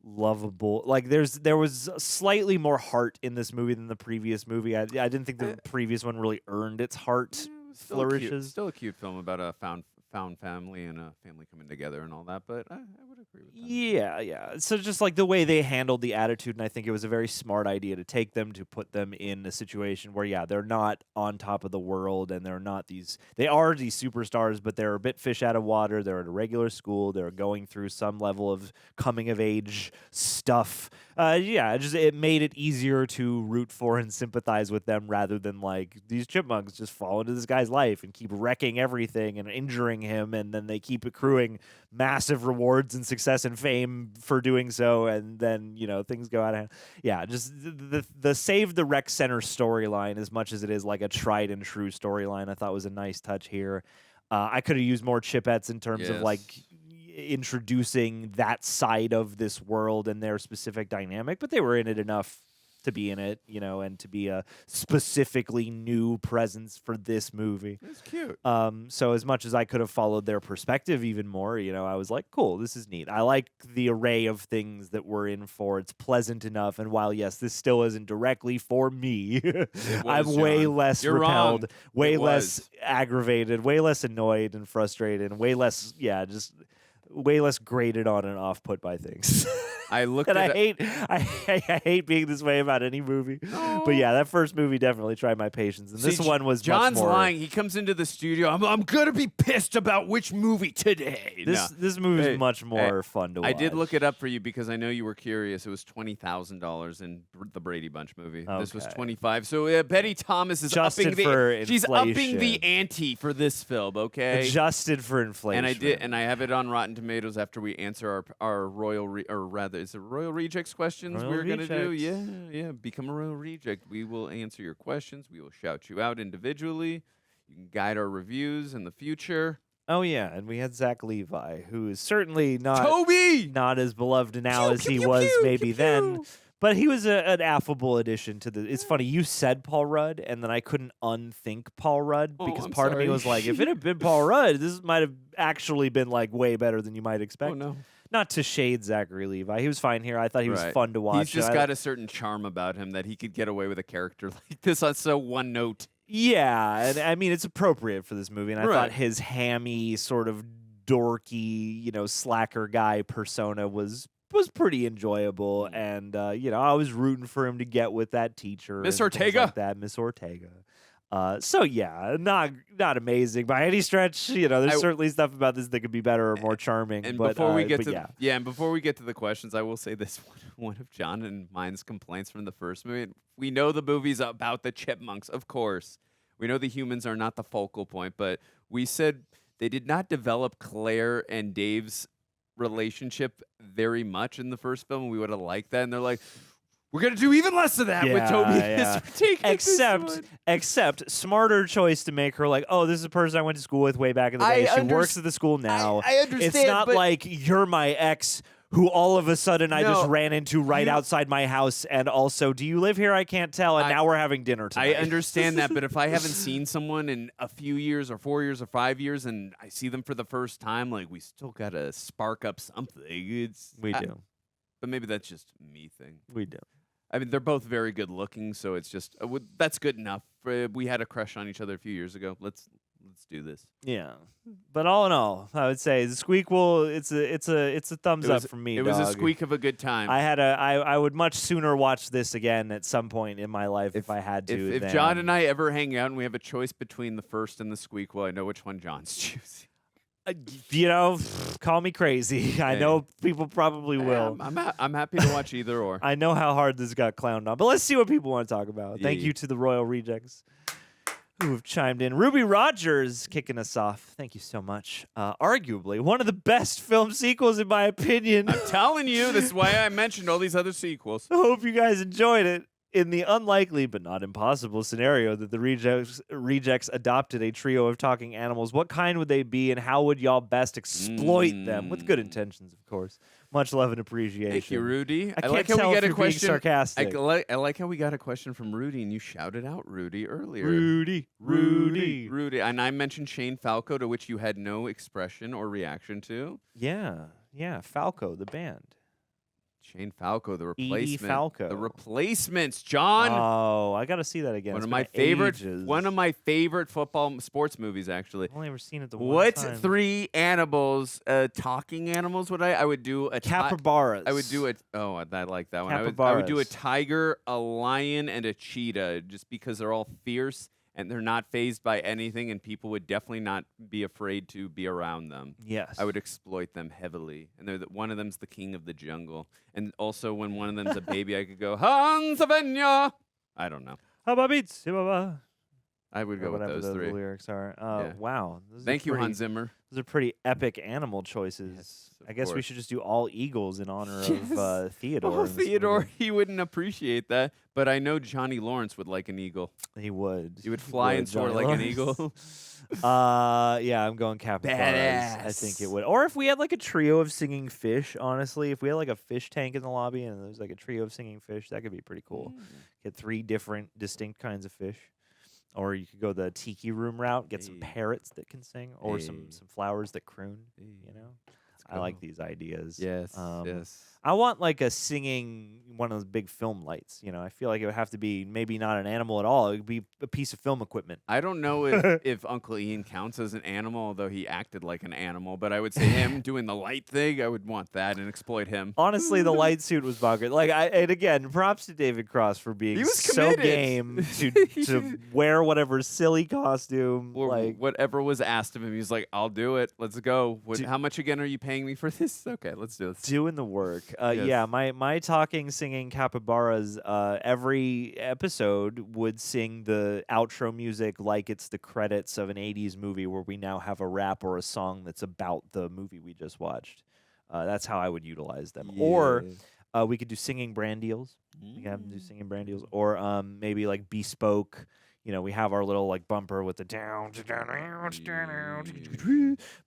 lovable. Like, there was slightly more heart in this movie than the previous movie. I didn't think the previous one really earned its heart flourishes. Still a cute film about a found found family and a family coming together and all that, but I would agree with that. Yeah. So just like the way they handled the attitude, and I think it was a very smart idea to take them, to put them in a situation where, yeah, they're not on top of the world, and they are these superstars, but they're a bit fish out of water. They're at a regular school. They're going through some level of coming of age stuff. It made it easier to root for and sympathize with them, rather than like these chipmunks just fall into this guy's life and keep wrecking everything and injuring him, and then they keep accruing massive rewards and success and fame for doing so, and then things go out of hand. Yeah, just the Save the Rec Center storyline, as much as it is like a tried and true storyline, I thought was a nice touch here. I could have used more Chipettes in terms of like introducing that side of this world and their specific dynamic, but they were in it enough to be in it, and to be a specifically new presence for this movie. It's cute. So as much as I could have followed their perspective even more, I was like, cool, this is neat. I like the array of things that we're in for. It's pleasant enough, and while, yes, this still isn't directly for me, I'm way less repelled, way less aggravated, way less annoyed and frustrated, and way less, way less graded on and off put by things. I looked and at I hate being this way about any movie. But yeah, that first movie definitely tried my patience, and this one was John's much more... lying. He comes into the studio. I'm gonna be pissed about which movie today. This movie is much more fun to watch. I did look it up for you because I know you were curious. It was $20,000 in the Brady Bunch movie. Okay. This was $25,000. So Betty Thomas is Adjusted for she's inflation. upping the ante for this film. Okay, adjusted for inflation. And I have it on Rotten Tomatoes after we answer our royal or rather is it Royal Rejects questions we're going to do? Yeah. Become a Royal Reject. We will answer your questions. We will shout you out individually. You can guide our reviews in the future. Oh, yeah, and we had Zach Levi, who is certainly not as beloved now as he was maybe then. But he was an affable addition to the... It's funny, you said Paul Rudd, and then I couldn't unthink Paul Rudd, because part of me was like, if it had been Paul Rudd, this might have actually been like way better than you might expect. Oh, no. Not to shade Zachary Levi. He was fine here. I thought he was fun to watch. He's just got a certain charm about him that he could get away with a character like this on so one note. Yeah, and I mean, it's appropriate for this movie, and I thought his hammy, sort of dorky, slacker guy persona was pretty enjoyable, and I was rooting for him to get with that teacher, Miss and Ortega. like that, Miss Ortega. So yeah, not amazing by any stretch. There's certainly stuff about this that could be better or more charming. And but, before we get to before we get to the questions, I will say this: one of John and mine's complaints from the first movie. We know the movie's about the chipmunks, of course. We know the humans are not the focal point, but we said they did not develop Claire and Dave's relationship very much in the first film. We would have liked that, and they're like, we're going to do even less of that with Toby. Yeah. Except smarter choice to make her like, oh, this is a person I went to school with way back in the day. She works at the school now. I understand. It's not like you're my ex who all of a sudden I just ran into outside my house, and also, do you live here? I can't tell, and now we're having dinner tonight. I understand that, but if I haven't seen someone in a few years or 4 years or 5 years and I see them for the first time, like, we still got to spark up something. We do. But maybe that's just me thing. We do. I mean, they're both very good looking, so it's just that's good enough. We had a crush on each other a few years ago. Let's do this. Yeah, but all in all, I would say the Squeakquel. It's a thumbs up from me. It was a squeak of a good time. I would much sooner watch this again at some point in my life if I had to. If John and I ever hang out and we have a choice between the first and the Squeakquel, I know which one John's choosing. Call me crazy. I know people probably will. I'm happy to watch either or. I know how hard this got clowned on, but let's see what people want to talk about. Thank you to the Royal Rejects who have chimed in. Ruby Rogers kicking us off. Thank you so much. Arguably one of the best film sequels in my opinion. I'm telling you, this is why I mentioned all these other sequels. I hope you guys enjoyed it. In the unlikely but not impossible scenario that the rejects adopted a trio of talking animals, what kind would they be, and how would y'all best exploit them? With good intentions, of course. Much love and appreciation. Thank you, Rudy. I like how we got a question. Sarcastic. I like how we got a question from Rudy, and you shouted out Rudy earlier. Rudy. And I mentioned Shane Falco, to which you had no expression or reaction to. Yeah, Falco, the band. Shane Falco, the Edie replacement. Falco. The Replacements, John. Oh, I got to see that again. One It's of been my favorite. ages. One of my favorite football sports movies, actually. I've only ever seen it the one What time. 3 animals? Talking animals? Would I would do a Capybaras. I would do it. Oh, I like that one. I would do a Capybaras. tiger, a lion, and a cheetah, just because they're all fierce and they're not fazed by anything, and people would definitely not be afraid to be around them. Yes. I would exploit them heavily, and one of them's the king of the jungle, and also when one of them's a baby, I could go Hans Vecna. I don't know. I would go with Whatever those the 3. lyrics are. Yeah. Wow. Those are Thank you, pretty- Hans Zimmer. Those are pretty epic animal choices. of I guess we course. should just do all eagles in honor Yes. of Theodore. Oh, in this Theodore, movie. he wouldn't appreciate that, but I know Johnny Lawrence would like an eagle. He would. He would fly and soar Johnny like an Lawrence. eagle. Yeah, I'm going capybaras. I think it Badass. would. Or if we had like a trio of singing fish, honestly, if we had like a fish tank in the lobby and there's like a trio of singing fish, that could be pretty cool. Get 3 different distinct kinds of fish. Or you could go the tiki room route, get some parrots that can sing, or some flowers that croon. You know, I like these ideas. Yes, yes. I want like a singing one of those big film lights. You know, I feel like it would have to be maybe not an animal at all. It would be a piece of film equipment. I don't know if Uncle Ian counts as an animal, although he acted like an animal. But I would say him doing the light thing, I would want that and exploit him. Honestly, the light suit was bonkers. Like, and again, props to David Cross for being He was so committed. game to wear whatever silly costume. Or like, whatever was asked of him, he's like, "I'll do it. Let's go. How much again are you paying me for this? Okay, let's do this." doing the work. Yes. Yeah, my talking, singing capybaras. Every episode would sing the outro music like it's the credits of an '80s movie, where we now have a rap or a song that's about the movie we just watched. That's how I would utilize them. Or we could do singing brand deals. We can have them do singing brand deals, or maybe like bespoke. You know, we have our little like bumper with the down,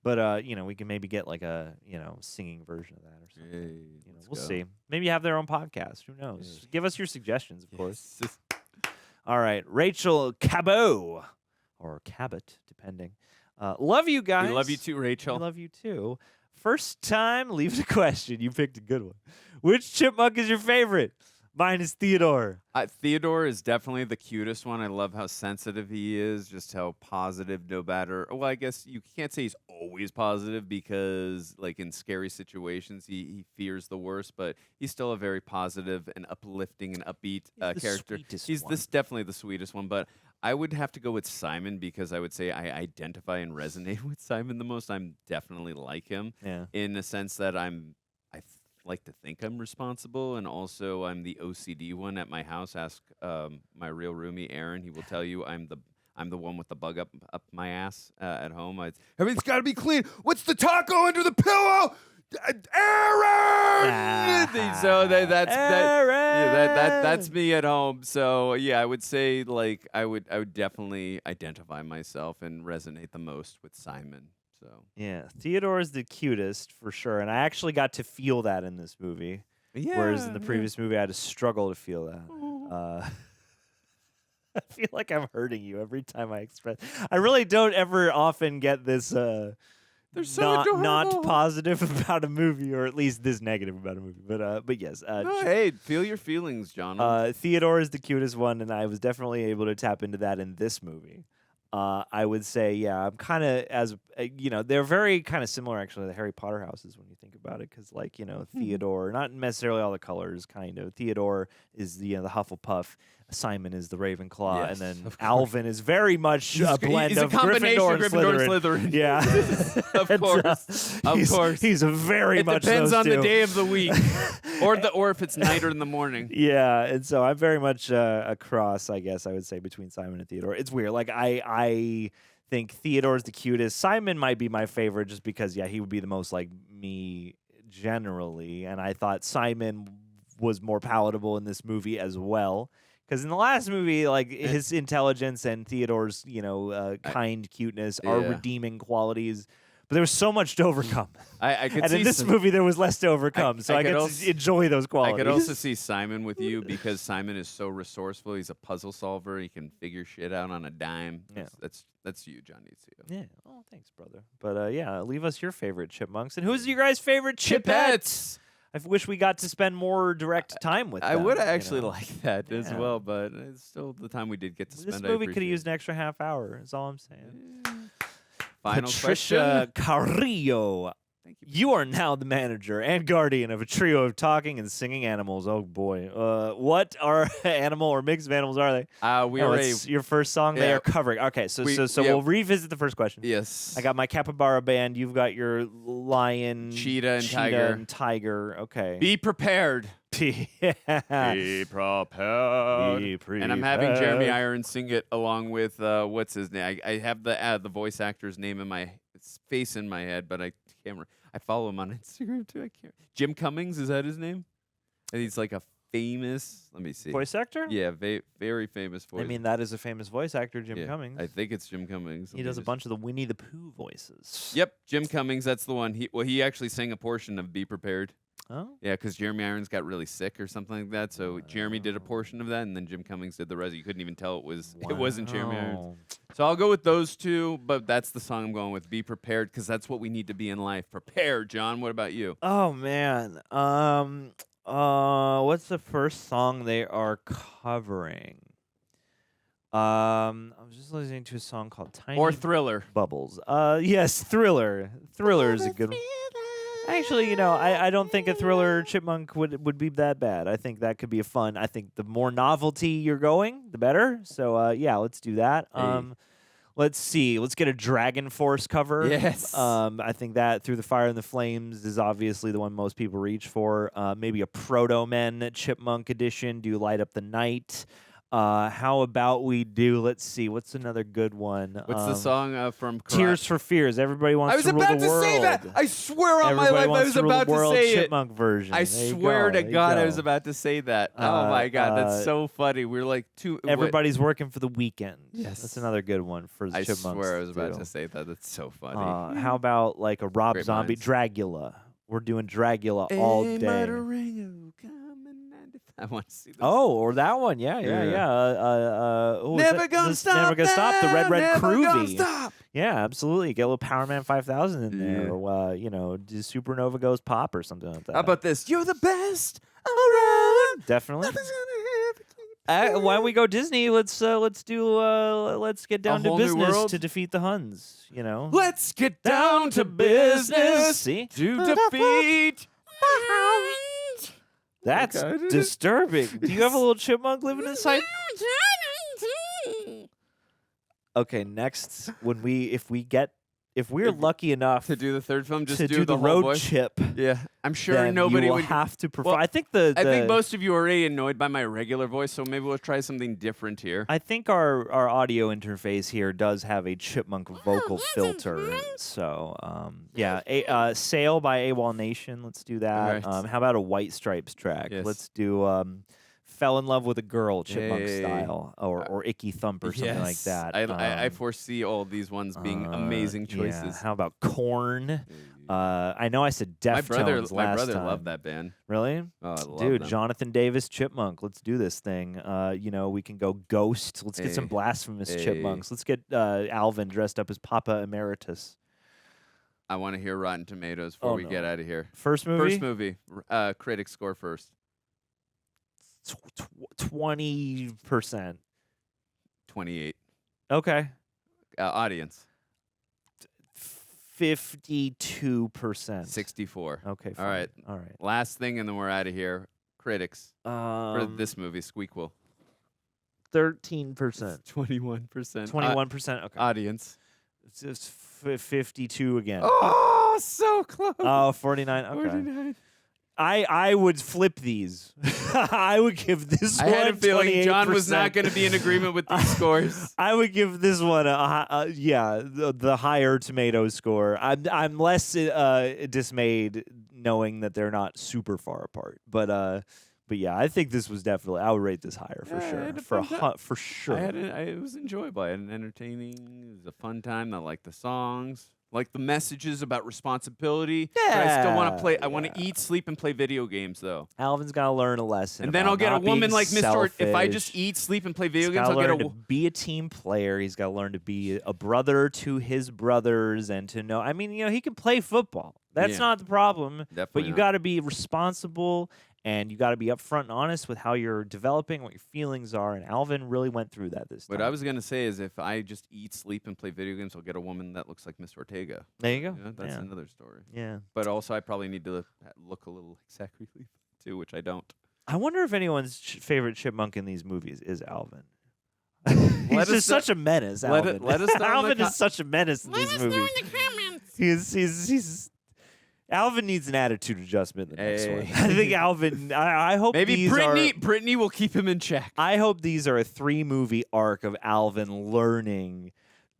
but you know, we can maybe get like a singing version of that or something. We'll see. Maybe have their own podcast. Who knows? Give us your suggestions, of course. All right, Rachel Cabot or Cabot, depending. Love you guys. We love you too, Rachel. We love you too. First time, leave the question. You picked a good one. Which chipmunk is your favorite? Mine is Theodore. Theodore is definitely the cutest one. I love how sensitive he is, just how positive, no matter. Well, I guess you can't say he's always positive because, like, in scary situations, he fears the worst, but he's still a very positive and uplifting and upbeat character. He's definitely the sweetest one, but I would have to go with Simon because I would say I identify and resonate with Simon the most. I'm definitely like him in the sense that I like to think I'm responsible, and also I'm the OCD one at my house. Ask my real roomie Aaron; he will tell you I'm the one with the bug up my ass at home. Everything's got to be clean. What's the taco under the pillow? Aaron. So that's me at home. So yeah, I would say like I would definitely identify myself and resonate the most with Simon. So yeah, Theodore is the cutest for sure, and I actually got to feel that in this movie. Whereas in the previous movie, I had to struggle to feel that. I feel like I'm hurting you every time I express. I really don't ever often get this not positive about a movie, or at least this negative about a movie. But yes. Hey, feel your feelings, John. Theodore is the cutest one, and I was definitely able to tap into that in this movie. I would say, yeah, I'm kind of they're very kind of similar actually to the Harry Potter houses when you think about it, because like Theodore, not necessarily all the colors, kind of. Theodore is the Hufflepuff, Simon is the Ravenclaw, and then Alvin is very much a blend of Gryffindor and Slytherin. Yeah, of course. He's a very much. It depends those on two. the day of the week, or if it's night or in the morning. Yeah, and so I'm very much a cross, I guess I would say, between Simon and Theodore. It's weird. Like I think Theodore's the cutest. Simon might be my favorite just because he would be the most like me generally, and I thought Simon was more palatable in this movie as well. Because in the last movie, like his intelligence and Theodore's, kind cuteness are redeeming qualities, but there was so much to overcome. I could and see in this movie, there was less to overcome, so I get to enjoy those qualities. I could also see Simon with you because Simon is so resourceful. He's a puzzle solver. He can figure shit out on a dime. That's you, Johnny. It's you. Yeah. Oh, thanks, brother. But leave us your favorite chipmunks, and who's your guys' favorite Chipettes? I wish we got to spend more direct time with them. I would you actually know? like that as Yeah. well, but it's still the time we did get to spend. This I movie could have appreciate used an extra half hour. Is all I'm saying. Final Patricia question. Carrillo. Thank you. You are now the manager and guardian of a trio of talking and singing animals. Oh boy, what are animal or mix of animals are they? We are your first song. They yeah. are covering. Okay, so Yeah. we'll revisit the first question. Yes. I got my capybara band. You've got your lion, Cheetah and tiger. Okay. Be prepared. Be prepared. Be prepared. And I'm having Jeremy Irons sing it along with what's his name? I have the voice actor's name in my face in my head, but I can't remember. I follow him on Instagram too. I can't. Jim Cummings, is that his name? And he's like a famous. Let me see. Voice actor? Yeah, very famous voice. I mean, that is a famous voice actor, Jim Yeah, Cummings. I think it's Jim Cummings. He does a bunch of the Winnie the Pooh voices. Yep, Jim Cummings. That's the one. He actually sang a portion of "Be Prepared." Oh. Yeah, because Jeremy Irons got really sick or something like that. So Jeremy did a portion of that, and then Jim Cummings did the rest. You couldn't even tell it wasn't Jeremy Irons. So I'll go with those two, but that's the song I'm going with. Be prepared, because that's what we need to be in life. Prepared, John. What about you? Oh man. What's the first song they are covering? I was just listening to a song called Tiny Or Thriller. Bubbles. Yes, Thriller. Thriller is a good one. Actually, I don't think a Thriller Chipmunk would be that bad. I think that could be a fun. I think the more novelty you're going, the better. So yeah, let's do that. Let's see. Let's get a Dragon Force cover. Yes. I think that Through the Fire and the Flames is obviously the one most people reach for. Maybe a Proto Men Chipmunk edition. Do Light Up the Night. How about we do? Let's see. What's another good one? What's the song from Tears for Fears. Everybody wants to rule the world. I was about to say that. I swear on my life I was about to say it. Chipmunk version. I There you swear go. to There you God I go. was about to say that. Oh my God, that's so funny. We're like Everybody's working for the weekend. Yes. That's another good one for the I Chipmunks. swear I was about do. to say that. That's so funny. How about like a Rob Great Zombie minds. Dragula? We're doing Dragula all day. I want to see this. Oh, or that one. Yeah. Never Gonna Stop Never Gonna Stop. The Red Never Gonna Groovy. Stop. Yeah, absolutely. Get a little Power Man 5000 in there. Yeah. Or, do Supernova Goes Pop or something like that. How about this? You're the best around. Definitely. Why don't we go Disney? Let's get down to whole new business world? to defeat the Huns. Let's get down to business. See, to defeat. that's Okay. disturbing. Do you have a little chipmunk living inside? Okay, next if we're lucky enough to do the third film, just to do do the the whole road voice? chip, Yeah, I'm sure then nobody you will would have to perform. Well, I think I think most of you are already annoyed by my regular voice, so maybe we'll try something different here. I think our audio interface here does have a chipmunk vocal filter. So, Sail by AWOL Nation. Let's do that. Alright. How about a White Stripes track? Yes. Let's do Fell in Love with a Girl, Chipmunk Hey. style, or Icky Thump or something like Yes. that. I foresee all these ones being amazing choices. Yeah. How about Korn? I know I said Deftones My last brother time. loved that band. Really? Oh, I love Dude, them. Jonathan Davis Chipmunk. Let's do this thing. We can go Ghost. Let's get some Hey. blasphemous Hey. chipmunks. Let's get Alvin dressed up as Papa Emeritus. I want to hear Rotten Tomatoes before we get out of here. First movie? First movie. Critic score first. 20%. 28. Okay. Audience. 52%. 64. Okay. All right. All right. Last thing, and then we're out of here. Critics for this movie, Squeakquel. 13%. 21%. 21%. Okay. Audience. It's just 52 again. Oh, so close. Oh, 49. Okay. 49. I would flip these. I would give this I one had a feeling John was 28%. not going to be in agreement with these scores. I would give this one the higher tomato score. I'm less dismayed knowing that they're not super far apart. But yeah, I think this was definitely. I would rate this higher for Yeah, I sure. had a For fun time. sure. It was enjoyable. I had an entertaining. It was a fun time. I liked the songs. Like the messages about responsibility. But I still want to play. I want to eat, sleep, and play video games, though. Alvin's got to learn a lesson. And then about I'll get a not being woman like Mr. selfish. If I just eat, sleep, and play video He's games, gotta I'll get learn to be a team player. He's got to learn to be a brother to his brothers and to know. I mean, he can play football. That's not the problem. Definitely but you not. got to be responsible and you got to be upfront and honest with how you're developing, what your feelings are. And Alvin really went through that this time. What I was gonna say is, if I just eat, sleep, and play video games, I'll get a woman that looks like Miss Ortega. There you go. That's Yeah. another story. Yeah. But also, I probably need to look a little like Zachary Levi too, which I don't. I wonder if anyone's favorite chipmunk in these movies is Alvin. He's just such a menace, Alvin. Let us know. Alvin is such a menace in these movies. He's Alvin needs an attitude adjustment in the next one. I think Alvin. I hope Maybe these Brittany will keep him in check. I hope these are a 3-movie arc of Alvin learning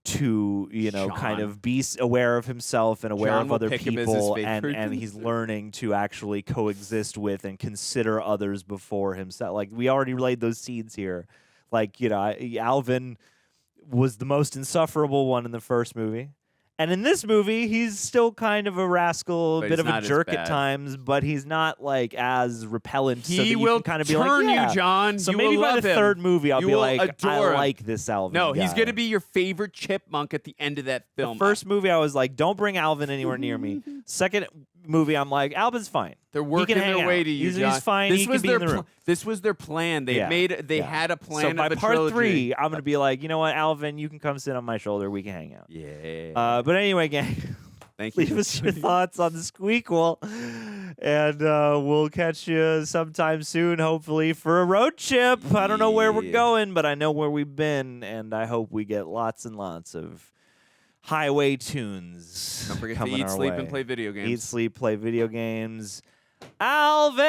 to, kind of be aware of himself and aware John of will other pick him as his people, favorite. and he's learning to actually coexist with and consider others before himself. Like we already laid those seeds here. Like Alvin was the most insufferable one in the first movie. And in this movie, he's still kind of a rascal, a But bit he's of a not as jerk at bad. times, but he's not like as repellent. so that He you will can kind of be turn like, yeah. you, John. So You maybe will by love the him. third movie, I'll You be will like, I adore him. like this Alvin. No, he's guy. going to be your favorite chipmunk at the end of that film. The first movie, I was like, don't bring Alvin anywhere near me. Second movie, I'm like, Alvin's fine. They're He working can hang their way out. to you, He's John. fine. This he was can be in the room. This was their plan. They had a plan. So by of a part trilogy. 3, I'm gonna be like, you know what, Alvin, you can come sit on my shoulder. We can hang out. Yeah. But anyway, gang, Thank you. leave us your thoughts on the Squeakquel, and we'll catch you sometime soon, hopefully for a road trip. I don't know where we're going, but I know where we've been, and I hope we get lots and lots of highway tunes. Don't forget to coming eat, our sleep, way. and play video games. Eat, sleep, play video games. Alvin!